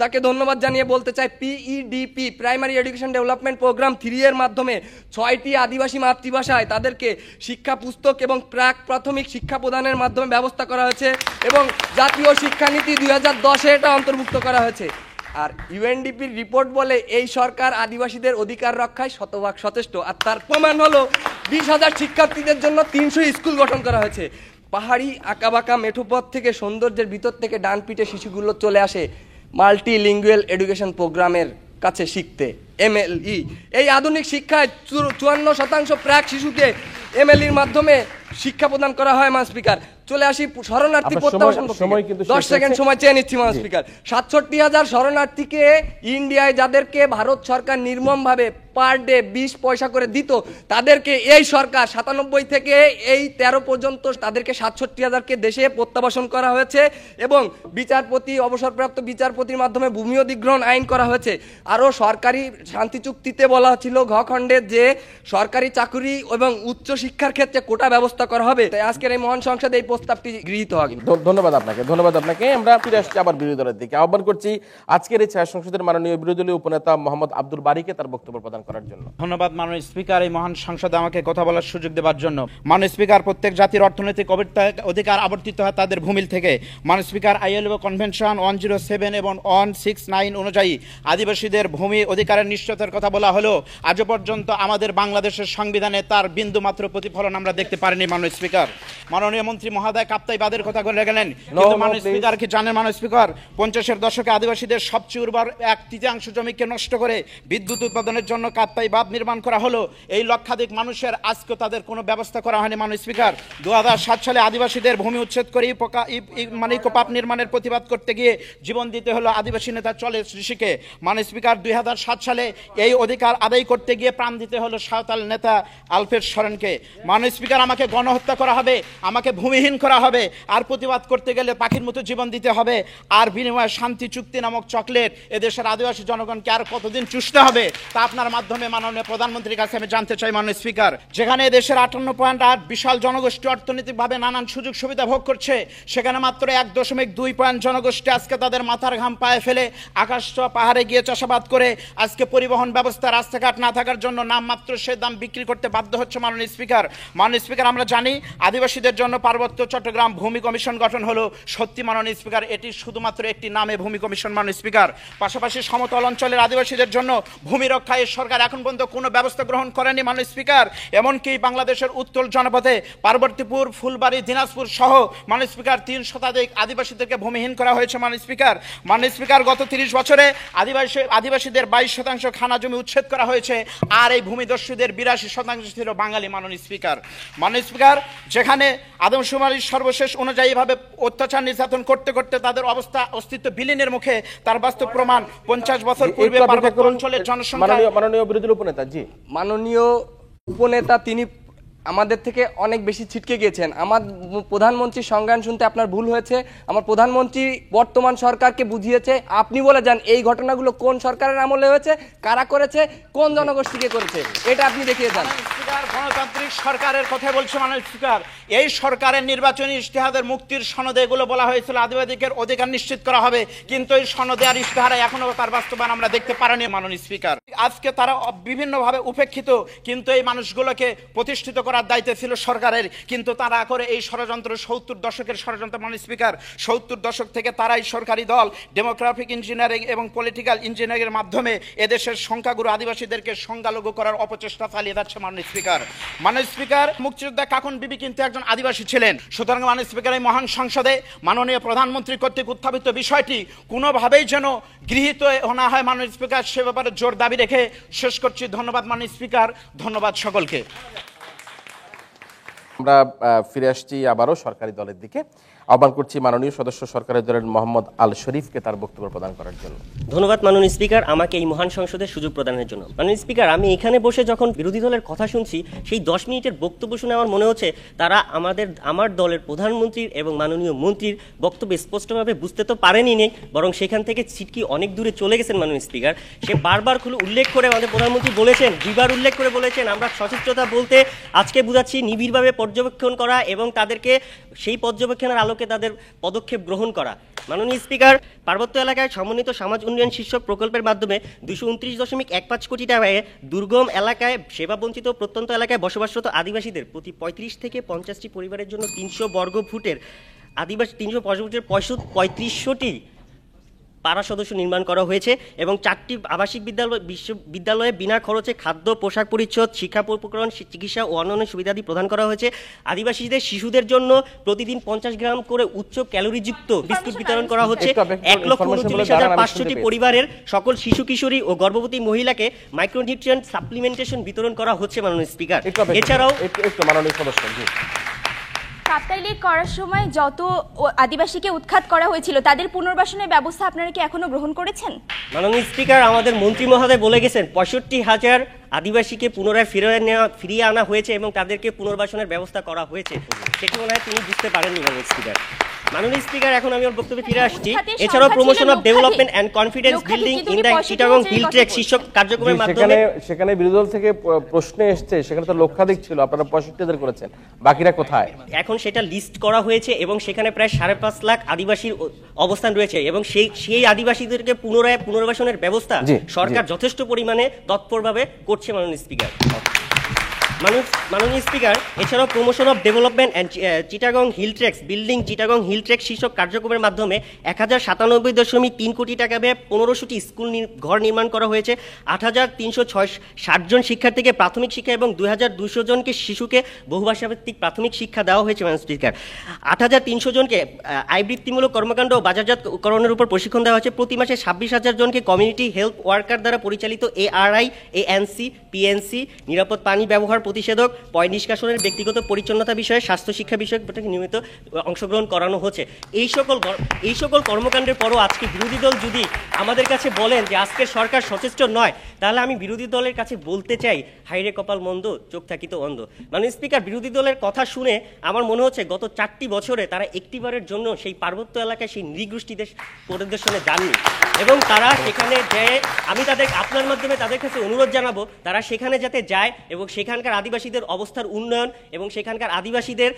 তাকে ধন্যবাদ জানিয়ে বলতে চাই, PEDP primary education development programme 3 এর মাধ্যমে 6টি আদিবাসী মাতৃভাষায় তাদেরকে শিক্ষা পুস্তক এবং প্রাক প্রাথমিক শিক্ষা প্রদানের মাধ্যমে ব্যবস্থা করা হয়েছে, এবং জাতীয় শিক্ষানীতি 2010-এ এটা অন্তর্ভুক্ত করা হয়েছে। আর ইউএনডিপির রিপোর্ট বলে এই সরকার আদিবাসীদের অধিকার রক্ষায় শতভাগ সচেষ্ট, আর তার প্রমাণ হলো 20,000 শিক্ষার্থীদের জন্য 300 স্কুল গঠন করা হয়েছে। পাহাড়ি আঁকাবাঁকা মেঠোপথ থেকে সৌন্দর্যের ভিতর থেকে ডান পিঠে শিশুগুলো চলে আসে মাল্টিলিঙ্গুয়াল এডুকেশন প্রোগ্রামের কাছে শিখতে, MLE। এই আধুনিক শিক্ষায় 54% প্রাক শিশুকে MLEর মাধ্যমে শিক্ষা প্রদান করা হয়। মান স্পিকার, চলে আসি শরণার্থী প্রত্যাবাসন। 10 সেকেন্ড সময় চেয়ে নিচ্ছি। মান স্পিকার, 67,000 শরণার্থীকে ইন্ডিয়ায় যাদেরকে ভারত সরকার নির্মমভাবে পার ডে 20 পয়সা করে দিত, তাদেরকে এই সরকার 97 থেকে এই 13 পর্যন্ত তাদেরকে 67,000কে দেশে প্রত্যাবাসন করা হয়েছে, এবং অবসরপ্রাপ্ত বিচারপতির মাধ্যমে ভূমি অধিগ্রহণ আইন করা হয়েছে। আরও সরকারি শান্তি চুক্তিতে বলা ছিল ঘ খণ্ডে যে সরকারি চাকরি এবং উচ্চ শিক্ষার ক্ষেত্রে কোটা ব্যবস্থা করা হবে। তাই আজকের এই মহান সংসদে এই প্রস্তাবটি গৃহীত হয়। ধন্যবাদ আপনাকে। আমরা ফিরে আসছি আবার বিরোধী দলের দিকে। আহ্বান করছি আজকের এই ছায়া সংসদের মাননীয় বিরোধী দলীয় উপনেতা মোহাম্মদ আব্দুল বারীকে তার বক্তব্য প্রদান করার জন্য। ধন্যবাদ মাননীয় স্পিকার, এই মহান সংসদে আমাকে কথা বলার সুযোগ দেওয়ার জন্য। মাননীয় স্পিকার, প্রত্যেক জাতির অর্থনৈতিক অধিকার আবর্তিত হয় তাদের ভূমিল থেকে। মাননীয় স্পিকার, ILO কনভেনশন 107 এবং 169 অনুযায়ী আদিবাসীদের ভূমি অধিকারের নিশ্চয়তার কথা বলা হলো, আজও পর্যন্ত আমাদের বাংলাদেশের সংবিধানে তার বিন্দু মাত্র প্রতিফলন আমরা দেখতে পারিনি। মাননীয় স্পিকার, মাননীয় মন্ত্রী মহোদয় কাপ্তাই বাদের কথা বলে গেলেন, কিন্তু মাননীয় স্পিকার কি জানেন? মাননীয় স্পিকার, 50-এর দশকে আদিবাসীদের সবচেয়ে উর্বর 1/3 জমিকে নষ্ট করে বিদ্যুৎ উৎপাদনের জন্য কাপ্তাই বাঁধ নির্মাণ করা হলো। এই লক্ষাধিক মানুষের আজকে তাদের কোনো ব্যবস্থা করা হয়নি। মাননীয় স্পিকার, 2007 সালে আদিবাসীদের ভূমি উচ্ছেদ করে ইকোপাপ নির্মাণের প্রতিবাদ করতে গিয়ে জীবন দিতে হলো আদিবাসী নেতা চলে ঋষিকে। মাননীয় স্পিকার, 2007 সালে এই অধিকার আদায় করতে গিয়ে প্রাণ দিতে হলো সাঁওতাল নেতা আলফ্রেড সরেনকে। মাননীয় স্পিকার, আমাকে গণহত্যা করা হবে, আমাকে ভূমিহীন করা হবে, আর প্রতিবাদ করতে গেলে পাখির মতো জীবন দিতে হবে, আর বিনিময়ে শান্তি চুক্তি নামক চকলেট এদেশের আদিবাসী জনগণকে আর কতদিন চুষতে হবে তা আপনার মাধ্যমে মাধ্যমে মাননীয় প্রধানমন্ত্রীর কাছে আমি জানতে চাই মাননীয় স্পিকার, যেখানে দেশের 58.8 বিশাল জনগোষ্ঠী অর্থনৈতিকভাবে নানান সুযোগ সুবিধা ভোগ করছে, সেখানে মাত্র 1.2 জনগোষ্ঠী আজকে তাদের মাথার ঘাম পায়ে ফেলে আকাশ ছোঁয়া পাহাড়ে গিয়ে চাষাবাদ করে আজকে পরিবহন ব্যবস্থা রাস্তাঘাট না থাকার জন্য নামমাত্র সে দাম বিক্রি করতে বাধ্য হচ্ছে। মাননীয় স্পিকার, আমরা জানি আদিবাসীদের জন্য পার্বত্য চট্টগ্রাম ভূমি কমিশন গঠন হলো, সত্যি মাননীয় স্পিকার এটি শুধুমাত্র একটি নামে ভূমি কমিশন মাননীয় স্পিকার। পাশাপাশি সমতল অঞ্চলের আদিবাসীদের জন্য ভূমি রক্ষায় সরকার এখন পর্যন্ত কোনো ব্যবস্থা গ্রহণ করেনি মাননীয় স্পিকার। এমনকি বাংলাদেশের উত্তর জনপদে পার্বতীপুর, ফুলবাড়ি, দিনাজপুর সহ মাননীয় স্পিকার 3 শতাধিক আদিবাসীদেরকে ভূমিহীন করা হয়েছে মাননীয় স্পিকার। গত 30 বছরে আদিবাসীদের 22% খানা জমি উচ্ছেদ করা হয়েছে, আর এই ভূমিদস্যুদের 82% ছিল বাঙালি মাননীয় স্পিকার। যেখানে আদমশুমারির সর্বশেষ অনুযায়ী ভাবে অত্যাচার নির্যাতন করতে করতে তাদের অস্তিত্ব বিলীনের মুখে, তার বাস্তব প্রমাণ 50 বছর পূর্বে পার্বত্য অঞ্চলের জনসংখ্যা। মাননীয় উপনেতা তিনি আমাদের থেকে অনেক বেশি ছিটকে গিয়েছেন। আমার প্রধানমন্ত্রীর সংজ্ঞান শুনতে আপনার ভুল হয়েছে। আমার প্রধানমন্ত্রী বর্তমান সরকারকে বুঝিয়েছে, আপনি বলে যান এই ঘটনাগুলো কোন সরকারের আমলে হয়েছে, কারা করেছে, কোন জনগোষ্ঠীকে করেছে, এটা আপনি দেখিয়ে যান। গণতান্ত্রিক সরকারের কথা বলছে মাননীয় স্পিকার। এই সরকারের নির্বাচনী ইশতেহারের মুক্তির সনদে এগুলো বলা হয়েছিল আদিবাসীদের অধিকার নিশ্চিত করা হবে, কিন্তু এই সনদে আর ইশতেহারে এখনো তার বাস্তবায়ন আমরা দেখতে পারিনি মাননীয় স্পিকার। আজকে তারা বিভিন্নভাবে উপেক্ষিত, কিন্তু এই মানুষগুলোকে প্রতিষ্ঠিত করার দায়িত্ব ছিল সরকারের, কিন্তু তারা করে এই ষড়যন্ত্র 70 দশকের ষড়যন্ত্র মাননীয় স্পিকার। 70 দশক থেকে তারাই সরকারি দল ডেমোগ্রাফিক ইঞ্জিনিয়ারিং এবং পলিটিক্যাল ইঞ্জিনিয়ারিং এর মাধ্যমে এদেশের সংখ্যাগুরু আদিবাসীদেরকে সংখ্যালঘু করার অপচেষ্টা চালিয়ে যাচ্ছে মাননীয় স্পিকার। মুক্তিযোদ্ধা কাকুন বিবি কিন্তু একজন আদিবাসী ছিলেন। সুতরাং মাননীয় স্পিকার, এই মহান সংসদে মাননীয় প্রধানমন্ত্রী কর্তৃক উত্থাপিত বিষয়টি কোনোভাবেই যেন গৃহীত না হয় মাননীয় স্পিকার, সে ব্যাপারে জোর দাবি রেখে শেষ করছি। ধন্যবাদ মাননীয় স্পিকার, ধন্যবাদ সকলকে। আমরা ফিরে আসছি আবারও সরকারি দলের দিকে। আহ্বান করছি মাননীয় সদস্য সরকারি দলের মোহাম্মদ আল শরীফকে তার বক্তব্য প্রদান করার জন্য। ধন্যবাদ মাননীয় স্পিকার, আমাকে এই মহান সংসদের সুযোগ প্রদানের জন্য। মাননীয় স্পিকার, আমি এখানে বসে যখন বিরোধী দলের কথা শুনছি, সেই 10 মিনিটের বক্তব্য শুনে আমার মনে হচ্ছে তারা আমার দলের প্রধানমন্ত্রীর এবং মাননীয় মন্ত্রীর বক্তব্য স্পষ্টভাবে বুঝতে তো পারেনি নেই, বরং সেখান থেকে ছিটকি অনেক দূরে চলে গেছেন মাননীয় স্পিকার। সে বারবার উল্লেখ করে আমাদের প্রধানমন্ত্রী বলেছেন, 2 বার উল্লেখ করে বলেছেন, আমরা সচিত্রতা বলতে আজকে বুঝাচ্ছি নিবিড়ভাবে পর্যবেক্ষণ করা এবং তাদেরকে সেই পর্যবেক্ষণের আলোকে তাদের পদক্ষেপ গ্রহণ করা। মাননীয় স্পিকার, পার্বত্য এলাকায় সমন্বিত সমাজ উন্নয়ন শীর্ষক প্রকল্পের মাধ্যমে 229.15 কোটি টাকায় দুর্গম এলাকায় সেবা বঞ্চিত প্রত্যন্ত এলাকায় বসবাসরত আদিবাসীদের প্রতি 35 থেকে 50টি পরিবারের জন্য 300 বর্গ ফুটের 3500টি পাড়া সদস্য নির্মাণ করা হয়েছে এবং 4টি আবাসিক বিদ্যালয়ে বিনা খরচে খাদ্য, পোশাক পরিচ্ছদ, শিক্ষা উপকরণ, চিকিৎসা ও অন্যান্য সুবিধাদি প্রদান করা হয়েছে। আদিবাসীদের শিশুদের জন্য প্রতিদিন 50 গ্রাম করে উচ্চ ক্যালোরিযুক্ত বিস্কুট বিতরণ করা হচ্ছে। 1,39,500টি পরিবারের সকল শিশু, কিশোরী ও গর্ভবতী মহিলাকে মাইক্রোনিউট্রিয়েন্ট সাপ্লিমেন্টেশন বিতরণ করা হচ্ছে মাননীয় স্পিকার। এছাড়াও মাননীয় সদস্য সাপ্তাহিক লীগ করার সময় যত আদিবাসীকে উৎখাত করা হয়েছিল তাদের পুনর্বাসনের ব্যবস্থা আপনারা কি এখনো গ্রহণ করেছেন? মাননীয় স্পিকার, আমাদের মন্ত্রী মহোদয় বলে গেছেন 65,000 আদিবাসীকে পুনরায় ফিরিয়ে আনা হয়েছে এবং তাদেরকে পুনর্বাসনের ব্যবস্থা করা হয়েছে। সেটি মনে হয় তিনি বুঝতে পারেননি মাননীয় স্পিকার। মাননীয় স্পিকার, এখন আমি আমার বক্তব্যে ফিরে আসছি। এছাড়াও promotion of development and confidence building in the Chittagong hill trek শীর্ষক কার্যক্রমের মাধ্যমে সেখানে বিরোধী দল থেকে প্রশ্ন এসেছে, সেখানে তো লক্ষাধিক ছিল, আপনারা 65,000 করেছেন, বাকিরা কোথায়? এখন সেটা লিস্ট করা হয়েছে এবং সেখানে প্রায় 5.5 লাখ আদিবাসীর অবস্থান রয়েছে এবং সেই আদিবাসীদেরকে পুনর্বাসনের ব্যবস্থা সরকার যথেষ্ট পরিমাণে তৎপরভাবে করছে মাননীয় স্পিকার। মাননীয় স্পিকার, এছাড়াও promotion of development and Chittagong hill tracts building Chittagong hill trek শীর্ষক কার্যক্রমের মাধ্যমে 1097.3 কোটি টাকা ব্যয়ে 1500টি স্কুল ঘর নির্মাণ করা হয়েছে। 8,360 জন শিক্ষার্থীকে প্রাথমিক শিক্ষা এবং 2,200 জনকে শিশুকে বহুভাষাভিত্তিক প্রাথমিক শিক্ষা দেওয়া হয়েছে মাননীয় স্পিকার। 8,300 জনকে আয়বৃত্তিমূলক কর্মকাণ্ড ও বাজারজাতকরণের উপর প্রশিক্ষণ দেওয়া হয়েছে। প্রতি মাসে 26,000 জনকে কমিউনিটি হেলথ ওয়ার্কার দ্বারা পরিচালিত ARI, ANC, PNC নিরাপদ পানি ব্যবহার প্রতিষেধক, পয় নিষ্কাশনের, ব্যক্তিগত পরিচ্ছন্নতা বিষয়ে, স্বাস্থ্য শিক্ষা বিষয়ক নিয়মিত অংশগ্রহণ করানো হচ্ছে। এই সকল কর্মকাণ্ডের পরও আজকে বিরোধী দল যদি আমাদের কাছে বলেন যে আজকের সরকার সচেষ্ট নয়, তাহলে আমি বিরোধী দলের কাছে বলতে চাই, হাইরে কপাল মন্দ, চোখ থাকিত অন্ধ। মাননীয় স্পিকার, বিরোধী দলের কথা শুনে আমার মনে হচ্ছে গত 4টি বছরে তারা একটিবারের জন্য সেই পার্বত্য এলাকায় সেই নৃগোষ্ঠীদের পরিদর্শনে যাননি, এবং তারা সেখানে যে আমি আপনার মাধ্যমে তাদের কাছে অনুরোধ জানাবো তারা সেখানে যাতে যায় এবং সেখানকার আদিবাসীদের অবস্থার উন্নয়ন এবং সেখানকার আদিবাসীদের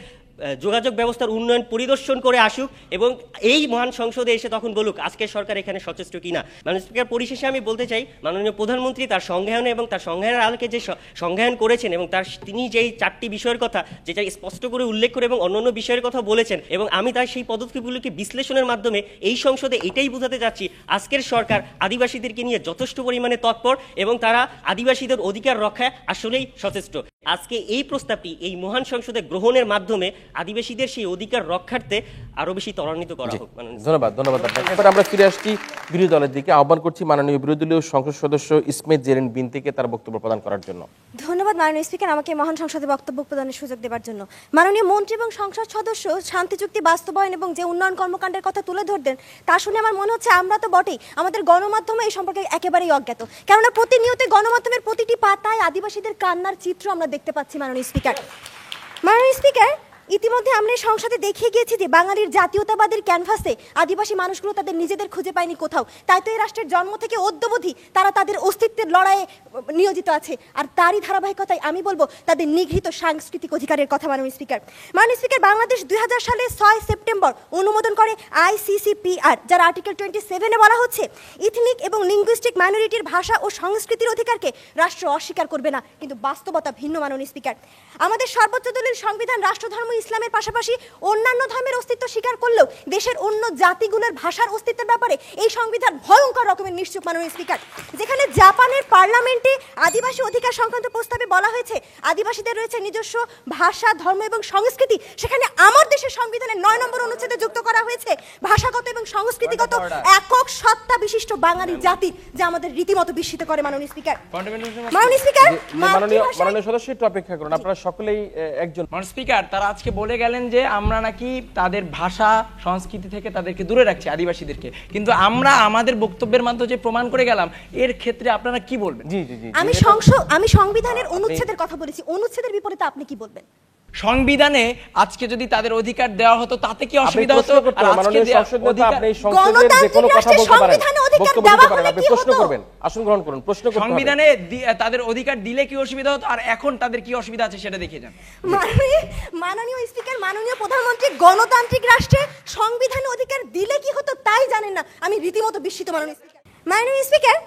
যোগাযোগ ব্যবস্থার উন্নয়ন পরিদর্শন করে আসুক এবং এই মহান সংসদে এসে তখন বলুক আজকের সরকার এখানে সচেষ্ট কিনা। মাননীয় স্পিকার, পরিশেষে আমি বলতে চাই, মাননীয় প্রধানমন্ত্রী তার সংজ্ঞায়নে এবং তার সংজ্ঞানের আলোকে যে সংজ্ঞায়ন করেছেন এবং তিনি যেই 4টি বিষয়ের কথা যেটা স্পষ্ট করে উল্লেখ করে এবং অন্যান্য বিষয়ের কথা বলেছেন, এবং আমি তাই সেই পদক্ষেপগুলিকে বিশ্লেষণের মাধ্যমে এই সংসদে এটাই বোঝাতে চাচ্ছি, আজকের সরকার আদিবাসীদেরকে নিয়ে যথেষ্ট পরিমাণে তৎপর এবং তারা আদিবাসীদের অধিকার রক্ষায় আসলেই সচেষ্ট। আজকে এই প্রস্তাবটি এই মহান সংসদে গ্রহণের মাধ্যমে আদিবাসীদের সেই অধিকার রক্ষার্থে আরো বেশি ত্বরান্বিত করা হোক। ধন্যবাদ আপনাকে। এবার আমরা ফিরে আসছি বিরোধী দলের দিকে। আহ্বান করছি মাননীয় বিরোধী দলীয় সংসদ সদস্য ইসমেত জেরিন বিনতিকে তার বক্তব্য প্রদান করার জন্য। ধন্যবাদ মাননীয় স্পিকার, আমাকে মহান সংসদে বক্তব্য প্রদানের সুযোগ দেওয়ার জন্য। মাননীয় মন্ত্রী এবং সংসদ সদস্য শান্তি চুক্তি বাস্তবায়ন এবং যে উন্নয়ন কর্মকাণ্ডের কথা তুলে ধরতেন তা শুনে আমার মনে হচ্ছে আমরা তো বটেই, আমাদের গণমাধ্যমে এই সম্পর্কে একেবারেই অজ্ঞাত। কেননা প্রতিনিয়ত গণমাধ্যমের প্রতিটি পাতায় আদিবাসীদের কান্নার চিত্র আমরা দেখতে পাচ্ছি। মাননীয় স্পিকার, ইতিমধ্যে আমরা সংসদে দেখিয়ে গিয়েছি যে বাঙালির জাতীয়তাবাদের ক্যানভাসে আদিবাসী মানুষগুলো তাদের নিজেদের খুঁজে পায়নি কোথাও। তাই তো এই রাষ্ট্রের জন্ম থেকে অদ্যাবধি তারা তাদের অস্তিত্বের লড়াইয়ে নিয়োজিত আছে, আর তারই ধারাবাহিকতায় আমি বলবো তাদের নিগৃহীত সাংস্কৃতিক অধিকারের কথা। মাননীয় স্পিকার, বাংলাদেশ 2000 সালে 6 সেপ্টেম্বর অনুমোদন করে ICCPR, যার আর্টিকেল 27-এ বলা হচ্ছে ইথনিক এবং লিঙ্গুইস্টিক মাইনরিটির ভাষা ও সংস্কৃতির অধিকারকে রাষ্ট্র অস্বীকার করবে না, কিন্তু বাস্তবতা ভিন্ন। মাননীয় স্পিকার, আমাদের সর্বোচ্চ দলিল সংবিধান রাষ্ট্রধর্ম ইসলামের পাশাপাশি অন্যান্য ধর্মের অস্তিত্ব স্বীকার করলেও দেশের অন্য জাতিগুলোর ভাষার অস্তিত্বের ব্যাপারে এই সংবিধান ভয়ঙ্কর রকমের নিশ্চুপ। মাননীয় স্পিকার, যেখানে জাপানের পার্লামেন্টে আদিবাসী অধিকার সংক্রান্ত প্রস্তাবে বলা হয়েছে আদিবাসীদের রয়েছে নিজস্ব ভাষা, ধর্ম এবং সংস্কৃতি, সেখানে আমার দেশের সংবিধানের 9 নম্বর অনুচ্ছেদে যুক্ত করা হয়েছে ভাষাগত এবং সংস্কৃতিগত একক সত্তা বিশিষ্ট বাঙালি জাতি, যা আমাদের রীতিমতো বিস্মিত করে। মাননীয় স্পিকার, মাননীয় সদস্য একটু অপেক্ষা করুন, আপনারা সকলেই একজন। মাননীয় স্পিকার, তারা আজকে বলে গেলেন যে আমরা নাকি তাদের ভাষা সংস্কৃতি থেকে তাদেরকে দূরে রাখছি আদিবাসীদেরকে, কিন্তু আমরা আমাদের বক্তব্যের মাধ্যমে যে প্রমাণ করে গেলাম, এর ক্ষেত্রে আপনারা কি বলবেন? আমি সংবিধানের অনুচ্ছেদের কথা বলেছি, অনুচ্ছেদের বিপরীতে আপনি কি বলবেন? সংবিধানে আজকে যদি তাদের অধিকার দেওয়া হতো তাতে কি অসুবিধা হতো? সংবিধানে তাদের অধিকার দিলে কি অসুবিধা হতো, আর এখন তাদের কি অসুবিধা আছে সেটা দেখিয়ে যান। মাননীয় স্পিকার, মাননীয় প্রধানমন্ত্রী গণতান্ত্রিক রাষ্ট্রে সংবিধানে অধিকার দিলে কি হতো তাই জানেন না, আমি রীতিমতো বিস্মিত। মাননীয় স্পিকার,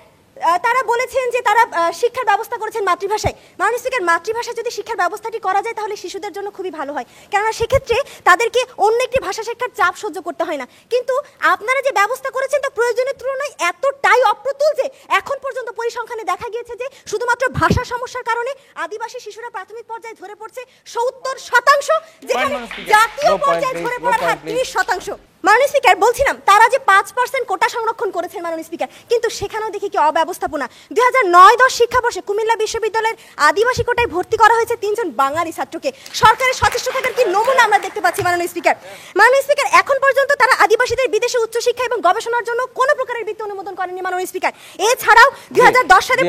তারা বলেছেন যে তারা শিক্ষার ব্যবস্থা করেছেন মাতৃভাষায়। মাননীয় স্পিকার, মাতৃভাষায় যদি শিক্ষার ব্যবস্থাটি করা যায় তাহলে শিশুদের জন্য খুবই ভালো হয়, কেননা সেক্ষেত্রে তাদেরকে অন্য একটি ভাষা শেখার চাপ সহ্য করতে হয় না। কিন্তু আপনারা যে ব্যবস্থা করেছেন তা প্রয়োজনের তুলনায় এতটাই অপ্রতুল যে এখন পর্যন্ত পরিসংখ্যানে দেখা গিয়েছে যে শুধুমাত্র ভাষা সমস্যার কারণে আদিবাসী শিশুরা প্রাথমিক পর্যায়ে ঝরে পড়ছে 70%, যেখানে জাতীয় পর্যায়ে ঝরে পড়ার হার 30%। মাননীয় স্পিকার, বলছিলাম তারা যে 5% কোটা সংরক্ষণ করেছেন মাননীয় স্পিকার, কিন্তু সেখানেও দেখি কি অব্যবস্থাপনা। 2009-10 শিক্ষাবর্ষে কুমিল্লা বিশ্ববিদ্যালয়ের আদিবাসী কোটায় ভর্তি করা হয়েছে 3 জন বাঙালি ছাত্রকে। সরকারের সচেষ্ট থাকার কি নমুনা আমরা দেখতে পাচ্ছি। মাননীয় স্পিকার, এখন পর্যন্ত তারা আদিবাসীদের বিদেশে উচ্চশিক্ষা এবং গবেষণার জন্য কোনো প্রকারের বৃত্তি অনুমোদন করেনি। মাননীয় স্পিকার, এছাড়াও 2010 সালে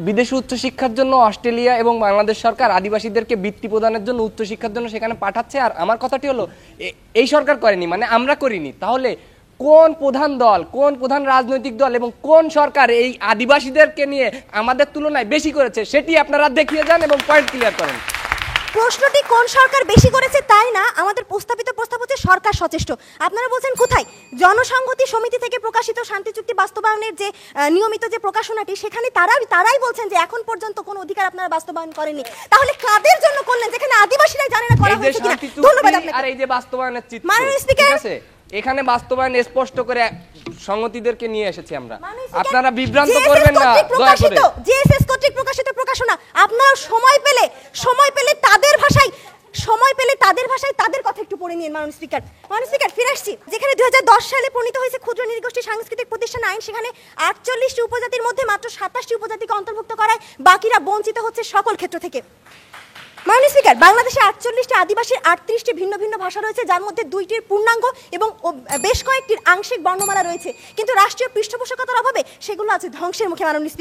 বিদেশে উচ্চশিক্ষার জন্য অস্ট্রেলিয়া এবং বাংলাদেশ সরকার আদিবাসীদেরকে বৃত্তি প্রদানের জন্য উচ্চশিক্ষার জন্য সেখানে পাঠাচ্ছে, আর আমার কথাটি হলো এই সরকার করেনি, মানে আমরা করিনি। তাহলে কোন প্রধান দল, কোন প্রধান রাজনৈতিক দল এবং কোন সরকার এই আদিবাসীদেরকে নিয়ে আমাদের তুলনায় বেশি করেছে সেটি আপনারা দেখিয়ে যান এবং পয়েন্ট ক্লিয়ার করেন। প্রশ্নটি কোন সরকার বেশি করেছে তাই না, আমাদের প্রস্তাব হচ্ছে সরকার সচেষ্ট। আপনারা বলছেন কোথায়? জনসংহতি সমিতি থেকে প্রকাশিত শান্তি চুক্তি বাস্তবায়নের যে নিয়মিত যে প্রকাশনাটি, সেখানে তারাই বলছেন যে এখন পর্যন্ত কোনো অধিকার আপনারা বাস্তবায়ন করেননি। তাহলে কাদের জন্য করলেন যেখানে আদিবাসীরাই জানে না করা হয়েছে কিনা? ধন্যবাদ আপনাকে। আর এই যে বাস্তবায়নের চিত্র, মাননীয় স্পিকার, ঠিক আছে, এখানে বাস্তবায়ন স্পষ্ট করে সংগতিদেরকে নিয়ে এসেছি আমরা, আপনারা বিভ্রান্ত করবেন না দয়া করে। জেএসএস কর্তৃক প্রকাশিত প্রকাশনা আপনারা সময় পেলে তাদের ভাষায় সময় পেলে তাদের ভাষায় তাদের কথা একটু পড়ে নিন মাননীয় স্পিকার। মাননীয় স্পিকার, ফিরে আসছি, যেখানে 2010 সালে প্রণীত হয়েছে ক্ষুদ্র নৃগোষ্ঠী সাংস্কৃতিক প্রতিষ্ঠান আইন, সেখানে 48টি উপজাতির মধ্যে মাত্র 27টি উপজাতিকে অন্তর্ভুক্ত করায় বাকিরা বঞ্চিত হচ্ছে সকল ক্ষেত্র থেকে। মাননীয় স্পিকার, বাংলাদেশে 48টি আদিবাসীর 38টি ভিন্ন ভিন্ন ভাষা রয়েছে, যার মধ্যে 2টির পূর্ণাঙ্গ এবং বেশ কয়েকটির আংশিক বর্ণমালা রয়েছে, কিন্তু রাষ্ট্রীয় পৃষ্ঠপোষকতার অভাবে সেগুলো আছে ধ্বংসের মুখে। মাননীয়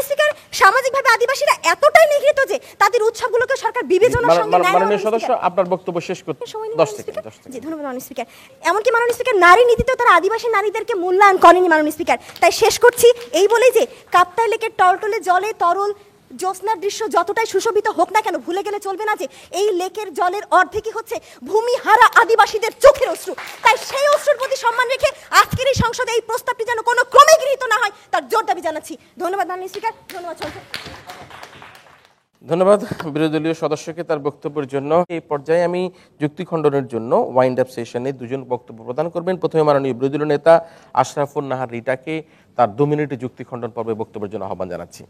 স্পিকার, সামাজিকভাবে আদিবাসীরা এতটাই নিগৃহীত যে তাদের উৎসবগুলোকে সরকার বিবেচনার সঙ্গে নেয়। মাননীয় সদস্য, আপনার বক্তব্য শেষ করতে 10 সেকেন্ড। জি, ধন্যবাদ মাননীয় স্পিকার। এমনকি মাননীয় স্পিকার, নারী নীতিতেও তারা আদিবাসী নারীদেরকে মূল্যায়ন করেনি মাননীয় স্পিকার। তাই শেষ করছি এই বলেই যে কাপ্তাই লেকের টলটলে জলে তরল জ্যোৎস্নার দৃশ্য যতটাই সুশোভিত হোক না কেন, ভুলে গেলে চলবে না যে এই লেকের জলের অর্ধেকই হচ্ছে ভূমিহারা আদিবাসীদের চোখের অশ্রু। তাই সেই অশ্রুর প্রতি সম্মান রেখে আজকের এই সংসদে এই প্রস্তাবটি যেন কোনো ক্রমে গৃহীত না হয় তার জোর দাবি জানাচ্ছি। ধন্যবাদ মাননীয় স্পিকার, ধন্যবাদ সংসদ। ধন্যবাদ বিরোধী দলীয় সদস্যকে তার বক্তব্যের জন্য। এই পর্যায়ে আমি যুক্তি খণ্ডনের জন্য ওয়াইন্ড আপ সেশনে দুজন বক্তব্য প্রদান করবেন। প্রথমে মাননীয় বিরোধী দলীয় নেতা আশরাফুন নাহার রিটাকে তার 2 মিনিটে যুক্তি খণ্ডন পর্বে বক্তব্যের জন্য আহ্বান জানাচ্ছি।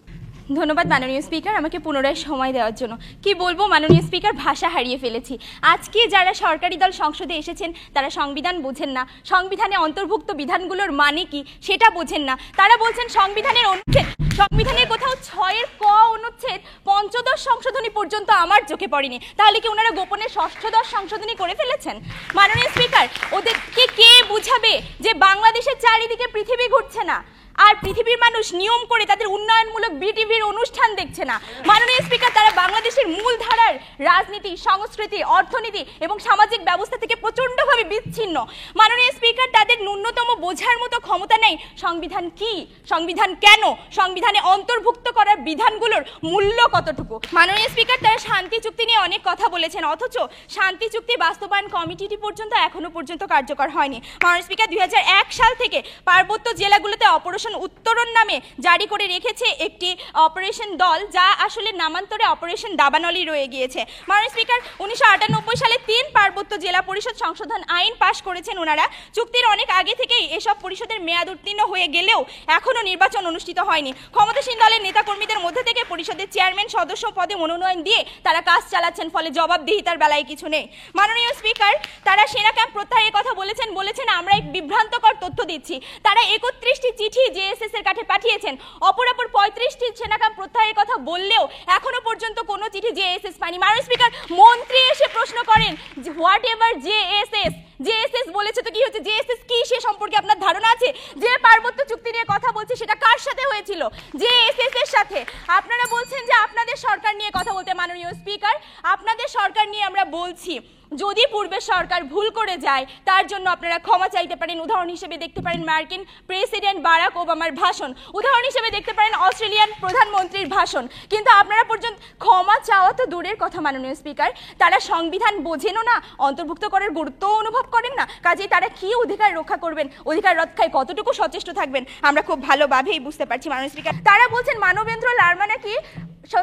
ধন্যবাদ মাননীয় স্পিকার, আমাকে পুনরায় সময় দেওয়ার জন্য। কি বলবো মাননীয় স্পিকার, ভাষা হারিয়ে ফেলেছি। আজকে যারা সরকারি দল সংসদে এসেছেন তারা সংবিধান বোঝেন না, সংবিধানে অন্তর্ভুক্ত বিধানগুলোর মানে কি সেটা বোঝেন না। তারা বলছেন সংবিধানের অনুচ্ছেদ, সংবিধানের কোথাও 6 ক অনুচ্ছেদ 15 সংশোধনী পর্যন্ত আমার চোখে পড়েনি। তাহলে কি ওনারা গোপনে 6 সংশোধনী করে ফেলেছেন? মাননীয় স্পিকার, ওদেরকে কে বুঝাবে যে বাংলাদেশের চারিদিকে পৃথিবী ঘুরছে না আর পৃথিবীর মানুষ নিয়ম করে তাদের উন্নয়নমূলক বিটিভির অনুষ্ঠান দেখছে না? মাননীয় স্পিকার, তারা বাংলাদেশের মূল ধারার রাজনীতি, সংস্কৃতি, অর্থনীতি এবং সামাজিক ব্যবস্থা থেকে প্রচণ্ডভাবে বিচ্ছিন্ন। মাননীয় স্পিকার, তাদের ন্যূনতম বোঝার মতো ক্ষমতা নেই সংবিধান কি, সংবিধান কেন, সংবিধানে অন্তর্ভুক্ত করার বিধানগুলোর মূল্য কতটুকু। মাননীয় স্পিকার, তারা শান্তি চুক্তি নিয়ে অনেক কথা বলেছেন, অথচ শান্তি চুক্তি বাস্তবায়ন কমিটিটি পর্যন্ত এখনো পর্যন্ত কার্যকর হয়নি। মাননীয় স্পিকার, 2001 সাল থেকে পার্বত্য জেলাগুলোতে অপারেশন উত্তরণ নামে জারি করে রেখেছে একটি অপারেশন দল, যা আসলে নামান্তরে অপারেশন দাবানলই রয়ে গিয়েছে। মাননীয় স্পিকার, 1998 সালে 3 পার্বত্য জেলা পরিষদ সংশোধন আইন পাশ করেছেন ওনারা। চুক্তির অনেক আগে থেকেই এসব পরিষদের মেয়াদ উত্তীর্ণ হয়ে গেলেও এখনো নির্বাচন অনুষ্ঠিত হয়নি। ক্ষমতাসীন দলের নেতাকর্মীদের মধ্যে থেকে পরিষদের চেয়ারম্যান সদস্য পদে মনোনয়ন দিয়ে তারা কাজ চালাচ্ছেন, ফলে জবাবদিহিতার বেলায় কিছু নেই। মাননীয় স্পিকার, তারা সেনা ক্যাম্প প্রত্যাহারের কথা বলেছেন আমরা এক বিভ্রান্তকর তথ্য দিচ্ছি। তারা 31টি চিঠি জেএসএস এর কাছে পাঠিয়েছেন, অপরাপর 35টি সেনা ক্যাম্প প্রত্যাহারের কথা বললেও এখনো পর্যন্ত কোনো চিঠি জেএসএস পায়নি। মাননীয় স্পিকার, মন্ত্রী এসে প্রশ্ন করেন হোয়াট এভার জেএসএস বলেছে তো কি হচ্ছে, জেএসএস কি সে সম্পর্কে আপনার ধারণা আছে? যে পার্বত্য চুক্তি নিয়ে কথা বলছে সেটা কার সাথে হয়েছিল? জেএসএস এর সাথে। আপনারা বলছেন যে আপনাদের সরকার নিয়ে কথা বলতে। মাননীয় স্পিকার, আপনাদের সরকার নিয়ে আমরা বলছি, যদি পূর্বের সরকার ভুল করে যায় তার জন্য আপনারা ক্ষমা চাইতে পারেন। উদাহরণ হিসেবে দেখতে পারেন মার্কিন প্রেসিডেন্ট বারাক ওবামার ভাষণ, উদাহরণ হিসেবে দেখতে পারেন অস্ট্রেলিয়ান প্রধানমন্ত্রীর ভাষণ, কিন্তু আপনারা পর্যন্ত ক্ষমা চাওয়া তো দূরের কথা। মাননীয় স্পিকার, তারা সংবিধান বোঝেনও না, অন্তর্ভুক্ত করার গুরুত্বও অনুভব করেন না, কাজেই তারা কি অধিকার রক্ষা করবেন, অধিকার রক্ষায় কতটুকু সচেষ্ট থাকবেন আমরা খুব ভালোভাবেই বুঝতে পারছি। মাননীয় স্পিকার, তারা বলছেন মানবেন্দ্র লারমা নাকি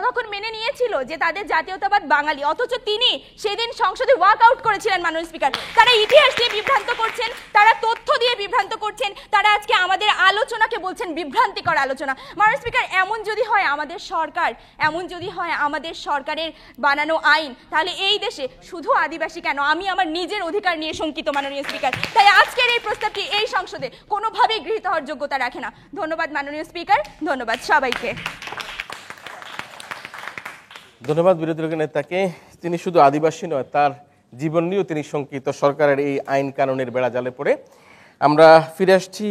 তখন মেনে নিয়েছিল যে তাদের জাতীয়তাবাদ বাঙালি, অথচ তিনি সেদিন সংসদে ওয়াক আউট করেছিলেন। মাননীয় স্পিকার, তারা ইতিহাস দিয়ে বিভ্রান্ত করছেন, তারা তথ্য দিয়ে বিভ্রান্ত করছেন, তারা আজকে আমাদের আলোচনাকে বলছেন বিভ্রান্তিকর আলোচনা। মাননীয় স্পিকার, এমন যদি হয় আমাদের সরকারের বানানো আইন, তাহলে এই দেশে শুধু আদিবাসী কেন, আমি আমার নিজের অধিকার নিয়ে শঙ্কিত। মাননীয় স্পিকার, তাই আজকের এই প্রস্তাবটি এই সংসদে কোনোভাবেই গৃহীত হওয়ার যোগ্যতা রাখে না। ধন্যবাদ মাননীয় স্পিকার, ধন্যবাদ সবাইকে। ধন্যবাদ বিরোধী দলীয় নেতাকে। তিনি শুধু আদিবাসী নয়, তার জীবন নিয়েও তিনি শঙ্কিত সরকারের এই আইন কানুনের বেড়াজালে পড়ে। আমরা ফিরে আসছি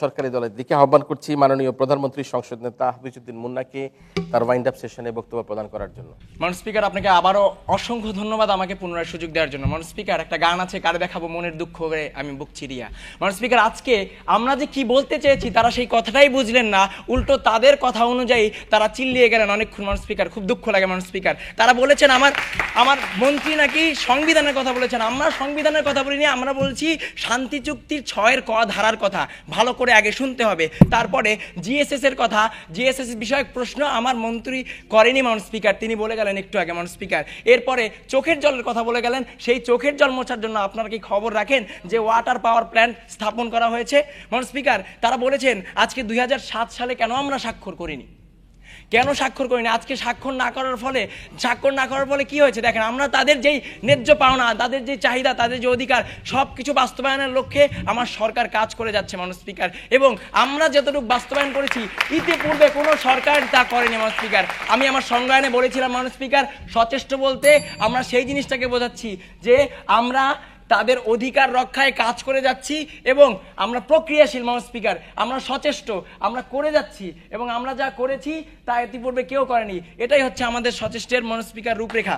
সরকারি দলের দিকে। আহ্বান করছি মাননীয় প্রধানমন্ত্রী সংসদ নেতা হাফিজউদ্দিন মুন্নাকে তার ওয়াইন্ড আপ সেশনে বক্তব্য প্রদান করার জন্য। মাননীয় স্পিকার, আপনাকে আবারও অসংখ্য ধন্যবাদ আমাকে পুনরায় সুযোগ দেওয়ার জন্য। মাননীয় স্পিকার, একটা গান আছে, কারে দেখাবো মনের দুঃখ করে আমি বুক চিরিয়া। মাননীয় স্পিকার, আজকে আমরা যে কি বলতে চেয়েছি তারা সেই কথাটাই বুঝলেন না, উল্টো তাদের কথা অনুযায়ী তারা চিল্লিয়ে গেলেন অনেকক্ষণ। মাননীয় স্পিকার, খুব দুঃখ লাগে। মাননীয় স্পিকার, তারা বলেছেন আমার মন্ত্রী নাকি সংবিধানের কথা বলেছেন। আমরা সংবিধানের কথা বলিনি, আমরা বলছি শান্তি চুক্তির 6 ক ধারার কথা। ভালো করে আগে শুনতে হবে, তারপরে জিএসএস এর কথা, জিএসএস বিষয়ক প্রশ্ন আমার মন্ত্রী করেনি। মাননীয় স্পিকার, তিনি বলে গেলেন একটু আগে। মাননীয় স্পিকার, এরপরে চোখের জলের কথা বলে গেলেন। সেই চোখের জল মোছার জন্য আপনারা কি খবর রাখেন যে ওয়াটার পাওয়ার প্ল্যান্ট স্থাপন করা হয়েছে? মাননীয় স্পিকার, তারা বলেছেন আজকে 2007 সালে কেন আমরা স্বাক্ষর করিনি, কেন স্বাক্ষর করিনি? আজকে স্বাক্ষর না করার ফলে কি হয়েছে দেখেন, আমরা তাদের যেই ন্যায্য পাওনা, তাদের যে চাহিদা, তাদের যে অধিকার সব কিছু বাস্তবায়নের লক্ষ্যে আমার সরকার কাজ করে যাচ্ছে মাননীয় স্পিকার, এবং আমরা যতটুকু বাস্তবায়ন করেছি ইতিপূর্বে কোনো সরকার তা করেনি মাননীয় স্পিকার। আমি আমার সংজ্ঞানে বলেছিলাম মাননীয় স্পিকার, সচেষ্ট বলতে আমরা সেই জিনিসটাকে বোঝাচ্ছি যে আমরা তাদের অধিকার রক্ষায় কাজ করে যাচ্ছি এবং আমরা প্রক্রিয়াশীল মাননীয় স্পিকার, আমরা সচেষ্ট, আমরা করে যাচ্ছি এবং আমরা যা করেছি তা ইতিপূর্বে কেউ করেনি। এটাই হচ্ছে আমাদের সচেষ্টের মাননীয় স্পিকার রূপরেখা।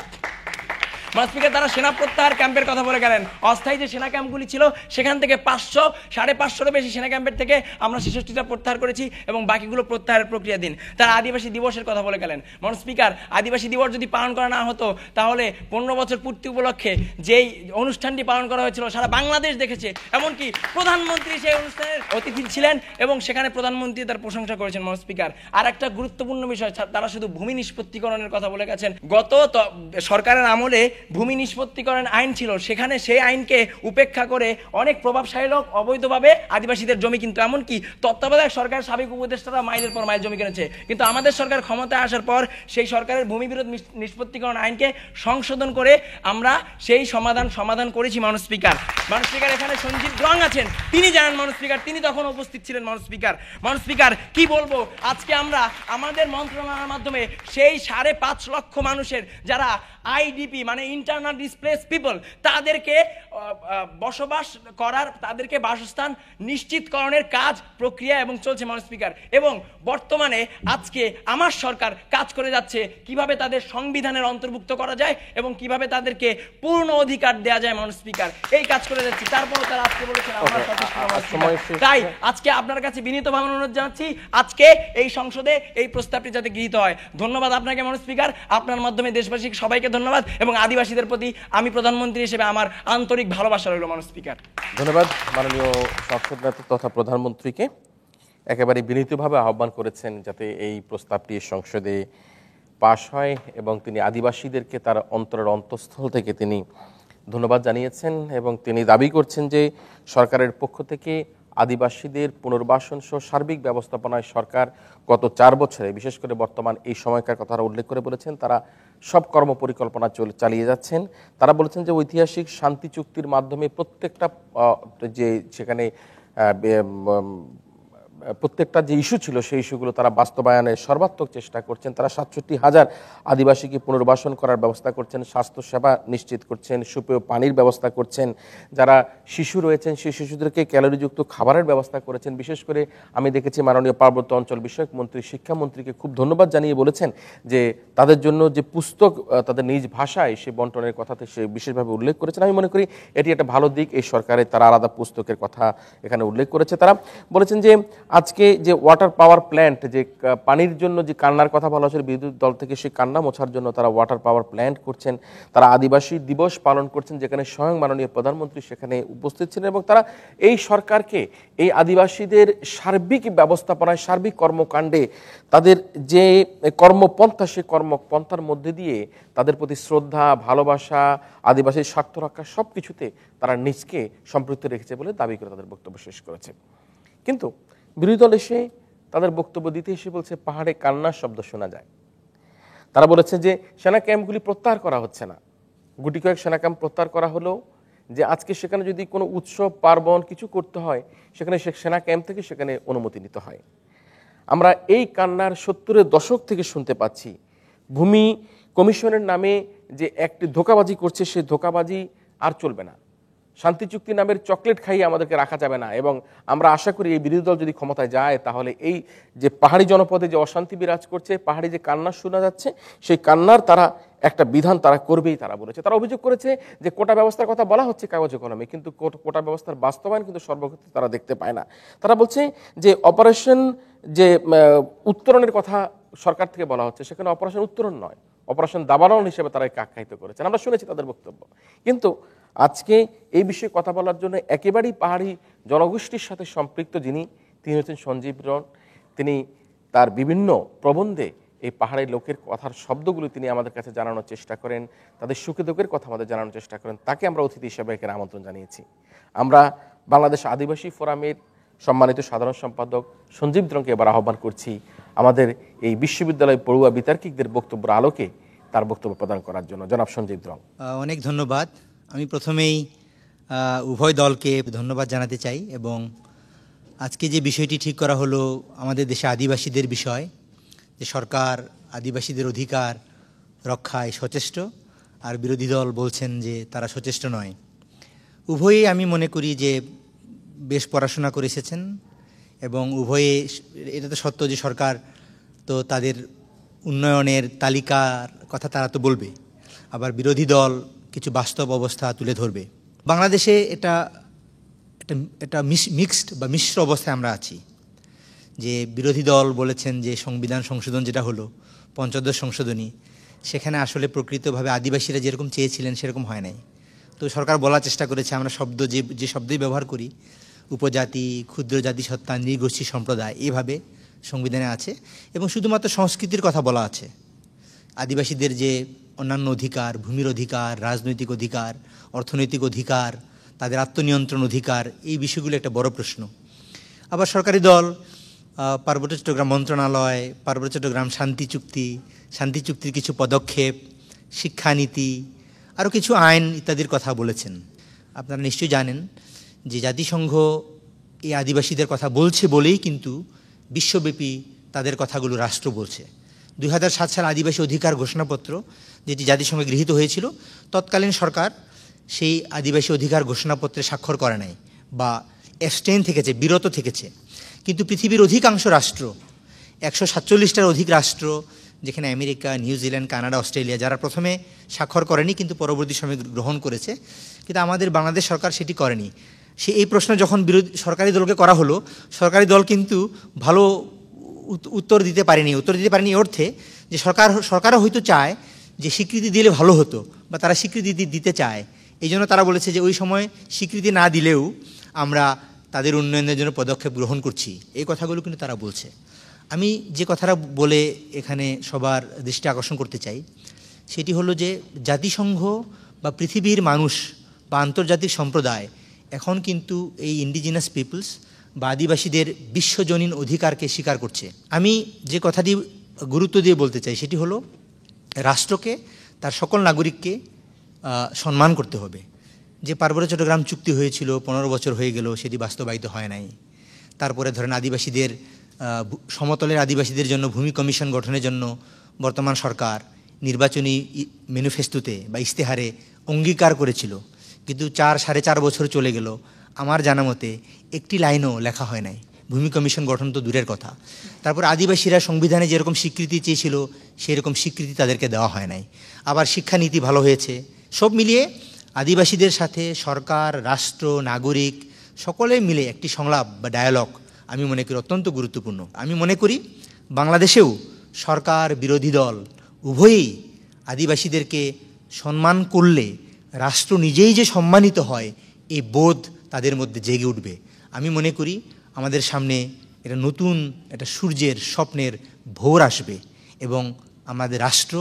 মাননীয় স্পিকার, তারা সেনা প্রত্যাহার ক্যাম্পের কথা বলে গেলেন। অস্থায়ী যে সেনা ক্যাম্পগুলি ছিল সেখান থেকে 500-550 বেশি সেনা ক্যাম্পের থেকে আমরা 66টা প্রত্যাহার করেছি এবং বাকিগুলো প্রত্যাহারের প্রক্রিয়াধীন। তারা আদিবাসী দিবসের কথা বলে গেলেন। মাননীয় স্পিকার, আদিবাসী দিবস যদি পালন করা না হতো তাহলে 15 বছর পূর্তি উপলক্ষে যেই অনুষ্ঠানটি পালন করা হয়েছিল সারা বাংলাদেশ দেখেছে, এমনকি প্রধানমন্ত্রী সেই অনুষ্ঠানের অতিথি ছিলেন এবং সেখানে প্রধানমন্ত্রী তার প্রশংসা করেছেন। মাননীয় স্পিকার, আর একটা গুরুত্বপূর্ণ বিষয়, তারা শুধু ভূমি নিষ্পত্তিকরণের কথা বলে গেছেন। গত সরকারের আমলে ভূমি নিষ্পত্তিকরণ আইন ছিল, সেখানে সেই আইনকে উপেক্ষা করে অনেক প্রভাবশালী লোক অবৈধভাবে আদিবাসীদের জমি কিনতো, এমনকি তত্ত্বাবধায়ক সরকারের সাবেক উপদেষ্টারা মাইলের পর মাইল জমি কিনেছে। কিন্তু আমাদের সরকার ক্ষমতায় আসার পর সেই সরকারের ভূমি বিরোধ নিষ্পত্তিকরণ আইনকে সংশোধন করে আমরা সেই সমাধান করেছি। মাননীয় স্পিকার, এখানে সঞ্জীব রং আছেন, তিনি জানেন মাননীয় স্পিকার, তিনি তখন উপস্থিত ছিলেন। মাননীয় স্পিকার কি বলবো, আজকে আমরা আমাদের মন্ত্রণালয়ের মাধ্যমে সেই 5.5 লক্ষ মানুষের যারা আইডিপি মানে ইন্টারনাল ডিসপ্লেস পিপল, তাদেরকে বসবাস করার, তাদেরকে বাসস্থান নিশ্চিতকরণের কাজ প্রক্রিয়া এবং চলছে মাননীয় স্পিকার। এবং বর্তমানে আজকে আমার সরকার কাজ করে যাচ্ছে কিভাবে তাদের সংবিধানের অন্তর্ভুক্ত করা যায় এবং কিভাবে তাদেরকে পূর্ণ অধিকার দেওয়া যায়। মাননীয় স্পিকার, এই কাজ করে যাচ্ছি। তারপরও তারা আজকে বলেছেন আমরা সচেষ্ট। তাই আজকে আপনার কাছে বিনীতভাবে অনুরোধ জানাচ্ছি আজকে এই সংসদে এই প্রস্তাবটি যাতে গৃহীত হয়। ধন্যবাদ আপনাকে মাননীয় স্পিকার, আপনার মাধ্যমে দেশবাসী সবাইকে ধন্যবাদ এবং আদিবাসীদের প্রতি আমি প্রধানমন্ত্রী হিসেবে আমার আন্তরিক ভালোবাসা রইল। মাননীয় স্পিকার, ধন্যবাদ মাননীয় সংসদ নেতা তথা প্রধানমন্ত্রীকে। একেবারে বিনীতভাবে আহ্বান করেছেন যাতে এই প্রস্তাবটি সংসদে পাশ হয় এবং তিনি আদিবাসীদেরকে তার অন্তরের অন্তঃস্থল থেকে তিনি ধন্যবাদ জানিয়েছেন এবং তিনি দাবি করছেন যে সরকারের পক্ষ থেকে আদিবাসীদের পুনর্বাসন সহ সার্বিক ব্যবস্থাপনায় সরকার গত 4 বছরে, বিশেষ করে বর্তমান এই সময়কার কথা উল্লেখ করে বলেছেন, তারা সব কর্মপরিকল্পনা চালিয়ে যাচ্ছেন। তারা বলেছেন যে ঐতিহাসিক শান্তি চুক্তির মাধ্যমে প্রত্যেকটা যে ইস্যু ছিল সেই ইস্যুগুলো তারা বাস্তবায়নের সর্বাত্মক চেষ্টা করছেন। তারা 67,000 আদিবাসীকে পুনর্বাসন করার ব্যবস্থা করছেন, স্বাস্থ্যসেবা নিশ্চিত করছেন, সুপেয় পানির ব্যবস্থা করছেন, যারা শিশু রয়েছেন সেই শিশুদেরকে ক্যালোরিযুক্ত খাবারের ব্যবস্থা করেছেন। বিশেষ করে আমি দেখেছি মাননীয় পার্বত্য অঞ্চল বিষয়ক মন্ত্রী শিক্ষামন্ত্রীকে খুব ধন্যবাদ জানিয়ে বলেছেন যে তাদের জন্য যে পুস্তক তাদের নিজ ভাষায় সে বন্টনের কথাতে সে বিশেষভাবে উল্লেখ করেছেন। আমি মনে করি এটি একটা ভালো দিক। এই সরকারের তারা আলাদা পুস্তকের কথা এখানে উল্লেখ করেছে। তারা বলেছেন যে আজকে যে ওয়াটার পাওয়ার প্ল্যান্ট, যে পানির জন্য যে কান্নার কথা বলা হয়েছিল বিদ্যুৎ দল থেকে, সেই কান্না মোছার জন্য তারা ওয়াটার পাওয়ার প্ল্যান্ট করছেন। তারা আদিবাসী দিবস পালন করছেন যেখানে স্বয়ং মাননীয় প্রধানমন্ত্রী সেখানে উপস্থিত ছিলেন এবং তারা এই সরকারকে এই আদিবাসীদের সার্বিক ব্যবস্থাপনায়, সার্বিক কর্মকাণ্ডে তাদের যে কর্মপন্থা, সেই কর্মপন্থার মধ্যে দিয়ে তাদের প্রতি শ্রদ্ধা, ভালোবাসা, আদিবাসীর স্বার্থ রক্ষা সব কিছুতে তারা নিজকে সম্পৃক্ত রেখেছে বলে দাবি করে তাদের বক্তব্য শেষ করেছে। কিন্তু বিরোধী দল এসে তাদের বক্তব্য দিতে এসে বলছে পাহাড়ে কান্নার শব্দ শোনা যায়। তারা বলেছে যে সেনা ক্যাম্পগুলি প্রত্যাহার করা হচ্ছে না। গুটি কয়েক সেনা ক্যাম্প প্রত্যাহার করা হলো যে আজকে সেখানে যদি কোনো উৎসব পার্বণ কিছু করতে হয় সেখানে সেনা ক্যাম্প থেকে সেখানে অনুমতি নিতে হয়। আমরা এই কান্নার 70-এর দশক থেকে শুনতে পাচ্ছি। ভূমি কমিশনের নামে যে একটি ধোঁকাবাজি করছে, সেই ধোঁকাবাজি আর চলবে না। শান্তি চুক্তি নামের চকলেট খাইয়ে আমাদেরকে রাখা যাবে না এবং আমরা আশা করি এই বিরোধী দল যদি ক্ষমতায় যায় তাহলে এই যে পাহাড়ি জনপদে যে অশান্তি বিরাজ করছে, পাহাড়ি যে কান্না শোনা যাচ্ছে, সেই কান্নার তারা একটা বিধান তারা করবেই তারা বলেছে। তারা অভিযোগ করেছে যে কোটা ব্যবস্থার কথা বলা হচ্ছে কাগজে কলমে, কিন্তু কোটা ব্যবস্থার বাস্তবায়ন কিন্তু সর্বক্ষেত্রে তারা দেখতে পায় না। তারা বলছে যে অপারেশন যে উত্তরণের কথা সরকার থেকে বলা হচ্ছে, সেখানে অপারেশন উত্তরণ নয়, অপারেশন দাবানল হিসেবে তারা আখ্যায়িত করেছেন। আমরা শুনেছি তাদের বক্তব্য। কিন্তু আজকে এই বিষয়ে কথা বলার জন্য একেবারেই পাহাড়ি জনগোষ্ঠীর সাথে সম্পৃক্ত তিনি হচ্ছেন সঞ্জীব রন। তিনি তার বিভিন্ন প্রবন্ধে এই পাহাড়ি লোকের কথার শব্দগুলো তিনি আমাদের কাছে জানানোর চেষ্টা করেন, তাদের সুখে দুঃখের কথা আমাদের জানানোর চেষ্টা করেন। তাকে আমরা অতিথি হিসেবে এখানে আমন্ত্রণ জানিয়েছি। আমরা বাংলাদেশ আদিবাসী ফোরামের সম্মানিত সাধারণ সম্পাদক সঞ্জীব দ্রংকে এবার আহ্বান করছি আমাদের এই বিশ্ববিদ্যালয় পড়ুয়া বিতার্কিকদের বক্তব্যের আলোকে তার বক্তব্য প্রদান করার জন্য। জনাব সঞ্জীব দ্রং। অনেক ধন্যবাদ। আমি প্রথমেই উভয় দলকে ধন্যবাদ জানাতে চাই এবং আজকে যে বিষয়টি ঠিক করা হলো আমাদের দেশে আদিবাসীদের বিষয়, যে সরকার আদিবাসীদের অধিকার রক্ষায় সচেষ্ট আর বিরোধী দল বলছেন যে তারা সচেষ্ট নয়। উভয়েই আমি মনে করি যে বেশ পড়াশোনা করে এসেছেন এবং উভয়ে, এটা তো সত্য যে সরকার তো তাদের উন্নয়নের তালিকার কথা তারা তো বলবে, আবার বিরোধী দল কিছু বাস্তব অবস্থা তুলে ধরবে। বাংলাদেশে এটা মিক্সড বা মিশ্র অবস্থায় আমরা আছি, যে বিরোধী দল বলেছেন যে সংবিধান সংশোধন যেটা হলো পঞ্চদশ সংশোধনী, সেখানে আসলে প্রকৃতভাবে আদিবাসীরা যেরকম চেয়েছিলেন সেরকম হয় নাই। তো সরকার বলার চেষ্টা করেছে আমরা যে শব্দই ব্যবহার করি, উপজাতি, ক্ষুদ্র জাতিসত্তা, নৃগোষ্ঠী সম্প্রদায়, এইভাবে সংবিধানে আছে এবং শুধুমাত্র সংস্কৃতির কথা বলা আছে। আদিবাসীদের যে অন্যান্য অধিকার, ভূমির অধিকার, রাজনৈতিক অধিকার, অর্থনৈতিক অধিকার, তাদের আত্মনিয়ন্ত্রণ অধিকার, এই বিষয়গুলো একটা বড় প্রশ্ন। আবার সরকারি দল পার্বত্য চট্টগ্রাম মন্ত্রণালয়, পার্বত্য চট্টগ্রাম শান্তি চুক্তির কিছু পদক্ষেপ, শিক্ষানীতি, আরও কিছু আইন ইত্যাদির কথা বলেছেন। আপনারা নিশ্চয়ই জানেন যে জাতিসংঘ এই আদিবাসীদের কথা বলছে বলেই কিন্তু বিশ্বব্যাপী তাদের কথাগুলো রাষ্ট্র বলছে। 2007 সাল আদিবাসী অধিকার ঘোষণাপত্র যেটি জাতিসংঘে গৃহীত হয়েছিল, তৎকালীন সরকার সেই আদিবাসী অধিকার ঘোষণাপত্রে স্বাক্ষর করে নাই বা অ্যাবস্টেইন থেকেছে, বিরত থেকেছে। কিন্তু পৃথিবীর অধিকাংশ রাষ্ট্র, 147টার অধিক রাষ্ট্র, যেখানে আমেরিকা, নিউজিল্যান্ড, কানাডা, অস্ট্রেলিয়া, যারা প্রথমে স্বাক্ষর করেনি কিন্তু পরবর্তী সময়ে গ্রহণ করেছে, কিন্তু আমাদের বাংলাদেশ সরকার সেটি করেনি। এই প্রশ্ন যখন সরকারি দলকে করা হলো, সরকারি দল কিন্তু ভালো উত্তর দিতে পারেনি অর্থে যে সরকারও হয়তো চায় যে স্বীকৃতি দিলে ভালো হতো বা তারা স্বীকৃতি দিতে চায়, এই জন্য তারা বলেছে যে ওই সময় স্বীকৃতি না দিলেও আমরা তাদের উন্নয়নের জন্য পদক্ষেপ গ্রহণ করছি। এই কথাগুলো কিন্তু তারা বলছে। আমি যে কথাটা বলে এখানে সবার দৃষ্টি আকর্ষণ করতে চাই সেটি হলো যে জাতিসংঘ বা পৃথিবীর মানুষ বা আন্তর্জাতিক সম্প্রদায় এখন কিন্তু এই ইন্ডিজিনাস পিপলস বা আদিবাসীদের বিশ্বজনীন অধিকারকে স্বীকার করছে। আমি যে কথাটি গুরুত্ব দিয়ে বলতে চাই সেটি হলো রাষ্ট্রকে তার সকল নাগরিককে সম্মান করতে হবে। যে পার্বত্য চট্টগ্রাম চুক্তি হয়েছিল 15 বছর হয়ে গেল, সেটি বাস্তবায়িত হয় নাই। তারপরে ধরেন আদিবাসীদের সমতলের আদিবাসীদের জন্য ভূমি কমিশন গঠনের জন্য বর্তমান সরকার নির্বাচনী ম্যানিফেস্টোতে বা ইশতেহারে অঙ্গীকার করেছিল, কিন্তু 4-4.5 বছর চলে গেল, আমার জানা মতে একটি লাইনও লেখা হয় নাই। ভূমি কমিশন গঠন তো দূরের কথা। তারপর আদিবাসীরা সংবিধানে যেরকম স্বীকৃতি চেয়েছিল সেরকম স্বীকৃতি তাদেরকে দেওয়া হয় নাই। আবার শিক্ষানীতি ভালো হয়েছে। সব মিলিয়ে আদিবাসীদের সাথে সরকার, রাষ্ট্র, নাগরিক সকলে মিলে একটি সংলাপ বা ডায়ালগ আমি মনে করি অত্যন্ত গুরুত্বপূর্ণ। আমি মনে করি বাংলাদেশেও সরকার, বিরোধী দল উভয়ই আদিবাসীদেরকে সম্মান করলে রাষ্ট্র নিজেই যে সম্মানিত হয় এই বোধ তাদের মধ্যে জেগে উঠবে। আমি মনে করি আমাদের সামনে এটা নতুন একটা সূর্যের স্বপ্নের ভোর আসবে এবং আমাদের রাষ্ট্র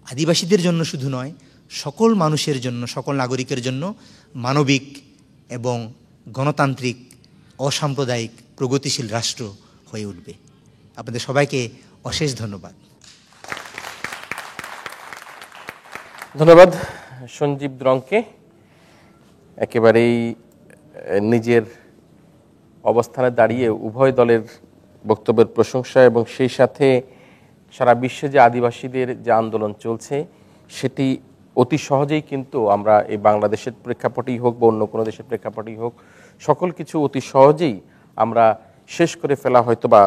আদিবাসীদের জন্য শুধু নয়, সকল মানুষের জন্য, সকল নাগরিকের জন্য মানবিক এবং গণতান্ত্রিক, অসাম্প্রদায়িক, প্রগতিশীল রাষ্ট্র হয়ে উঠবে। আপনাদের সবাইকে অশেষ ধন্যবাদ। ধন্যবাদ সঞ্জীব দ্রংকে। একেবারেই নিজের অবস্থানে দাঁড়িয়ে উভয় দলের বক্তব্যের প্রশংসা এবং সেই সাথে সারা বিশ্বে যে আদিবাসীদের যে আন্দোলন চলছে সেটি অতি সহজেই কিন্তু আমরা এই বাংলাদেশের প্রেক্ষাপটেই হোক বা অন্য কোনো দেশের প্রেক্ষাপটেই হোক সকল কিছু অতি সহজেই আমরা শেষ করে ফেলা হয়তো বা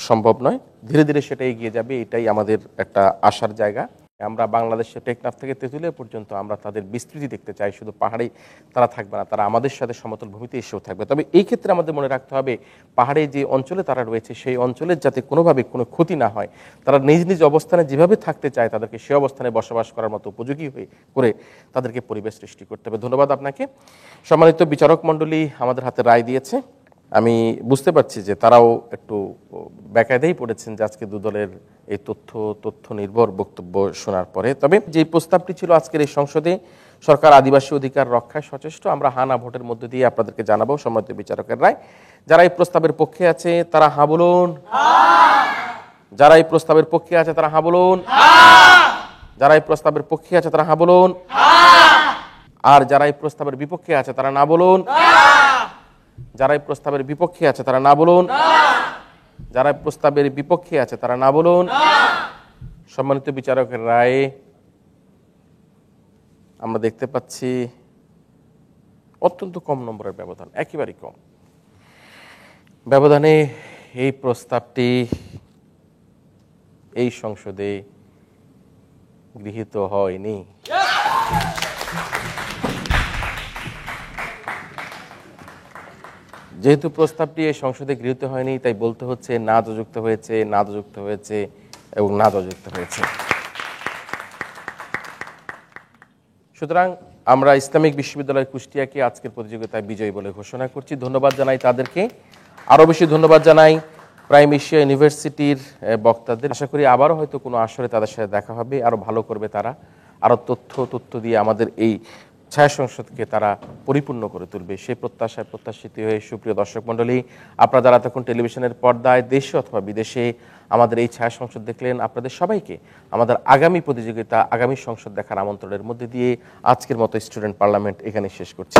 সম্ভব নয়। ধীরে ধীরে সেটা এগিয়ে যাবে, এটাই আমাদের একটা আশার জায়গা। আমরা বাংলাদেশের টেকনাফ থেকে তেঁতুলিয়া পর্যন্ত আমরা তাদের বিস্তৃতি দেখতে চাই। শুধু পাহাড়েই তারা থাকবে না, তারা আমাদের সাথে সমতল ভূমিতে এসেও থাকবে। তবে এই ক্ষেত্রে আমাদের মনে রাখতে হবে পাহাড়ে যে অঞ্চলে তারা রয়েছে সেই অঞ্চলের যাতে কোনোভাবে কোনো ক্ষতি না হয়। তারা নিজ নিজ অবস্থানে যেভাবে থাকতে চায় তাদেরকে সে অবস্থানে বসবাস করার মতো উপযোগী করে তাদেরকে পরিবেশ সৃষ্টি করতে হবে। ধন্যবাদ আপনাকে। সম্মানিত বিচারক মণ্ডলী আমাদের হাতে রায় দিয়েছে। আমি বুঝতে পারছি যে তারাও একটু বেকায়দাই পড়েছেন যে আজকে দু দলের এই তথ্য নির্ভর বক্তব্য শোনার পরে। তবে যে প্রস্তাবটি ছিল আজকের এই সংসদে সরকার আদিবাসী অধিকার রক্ষায় সচেষ্ট। আমরা হা না ভোটের মধ্যে দিয়ে আপনাদেরকে জানাবো সম্মানিত বিচারকের রায়। যারা এই প্রস্তাবের পক্ষে আছে তারা হা বলুন, যারা এই প্রস্তাবের পক্ষে আছে তারা হা বলুন, যারা এই প্রস্তাবের পক্ষে আছে তারা হা বলুন, আর যারা এই প্রস্তাবের বিপক্ষে আছে তারা না বলুন, যারা এই প্রস্তাবের বিপক্ষে আছে তারা না বলুন, যারা এই প্রস্তাবের বিপক্ষে আছে তারা না বলুন। সম্মানিত বিচারকের রায়ে আমরা দেখতে পাচ্ছি অত্যন্ত কম নম্বরের ব্যবধান, একেবারেই কম ব্যবধানে এই প্রস্তাবটি এই সংসদে গৃহীত হয়নি। যেহেতু প্রস্তাবটি এই সংসদে গৃহীত হয়নি, তাই বলতে হচ্ছে না যুক্ত হয়েছে, না যুক্ত হয়েছে এবং না যুক্ত হয়েছে। সুতরাং আমরা ইসলামিক বিশ্ববিদ্যালয় কুষ্টিয়াকে আজকের প্রতিযোগিতায় বিজয়ী বলে ঘোষণা করছি। ধন্যবাদ জানাই তাদেরকে, আরও বেশি ধন্যবাদ জানাই প্রাইম এশিয়া ইউনিভার্সিটির বক্তাদের। আশা করি আবারও হয়তো কোনো আসরে তাদের সাথে দেখা হবে, আরও ভালো করবে তারা, আরও তথ্য দিয়ে আমাদের এই ছায়া সংসদকে তারা পরিপূর্ণ করে তুলবে। সেই প্রত্যাশায় প্রত্যাশিত হয়ে সুপ্রিয় দর্শক মণ্ডলী, আপনারা যারা তখন টেলিভিশনের পর্দায় দেশে অথবা বিদেশে আমাদের এই ছায়া সংসদ দেখলেন, আপনাদের সবাইকে আমাদের আগামী প্রতিযোগিতা, আগামী সংসদ দেখার আমন্ত্রণের মধ্যে দিয়ে আজকের মতো স্টুডেন্ট পার্লামেন্ট এখানে শেষ করছি।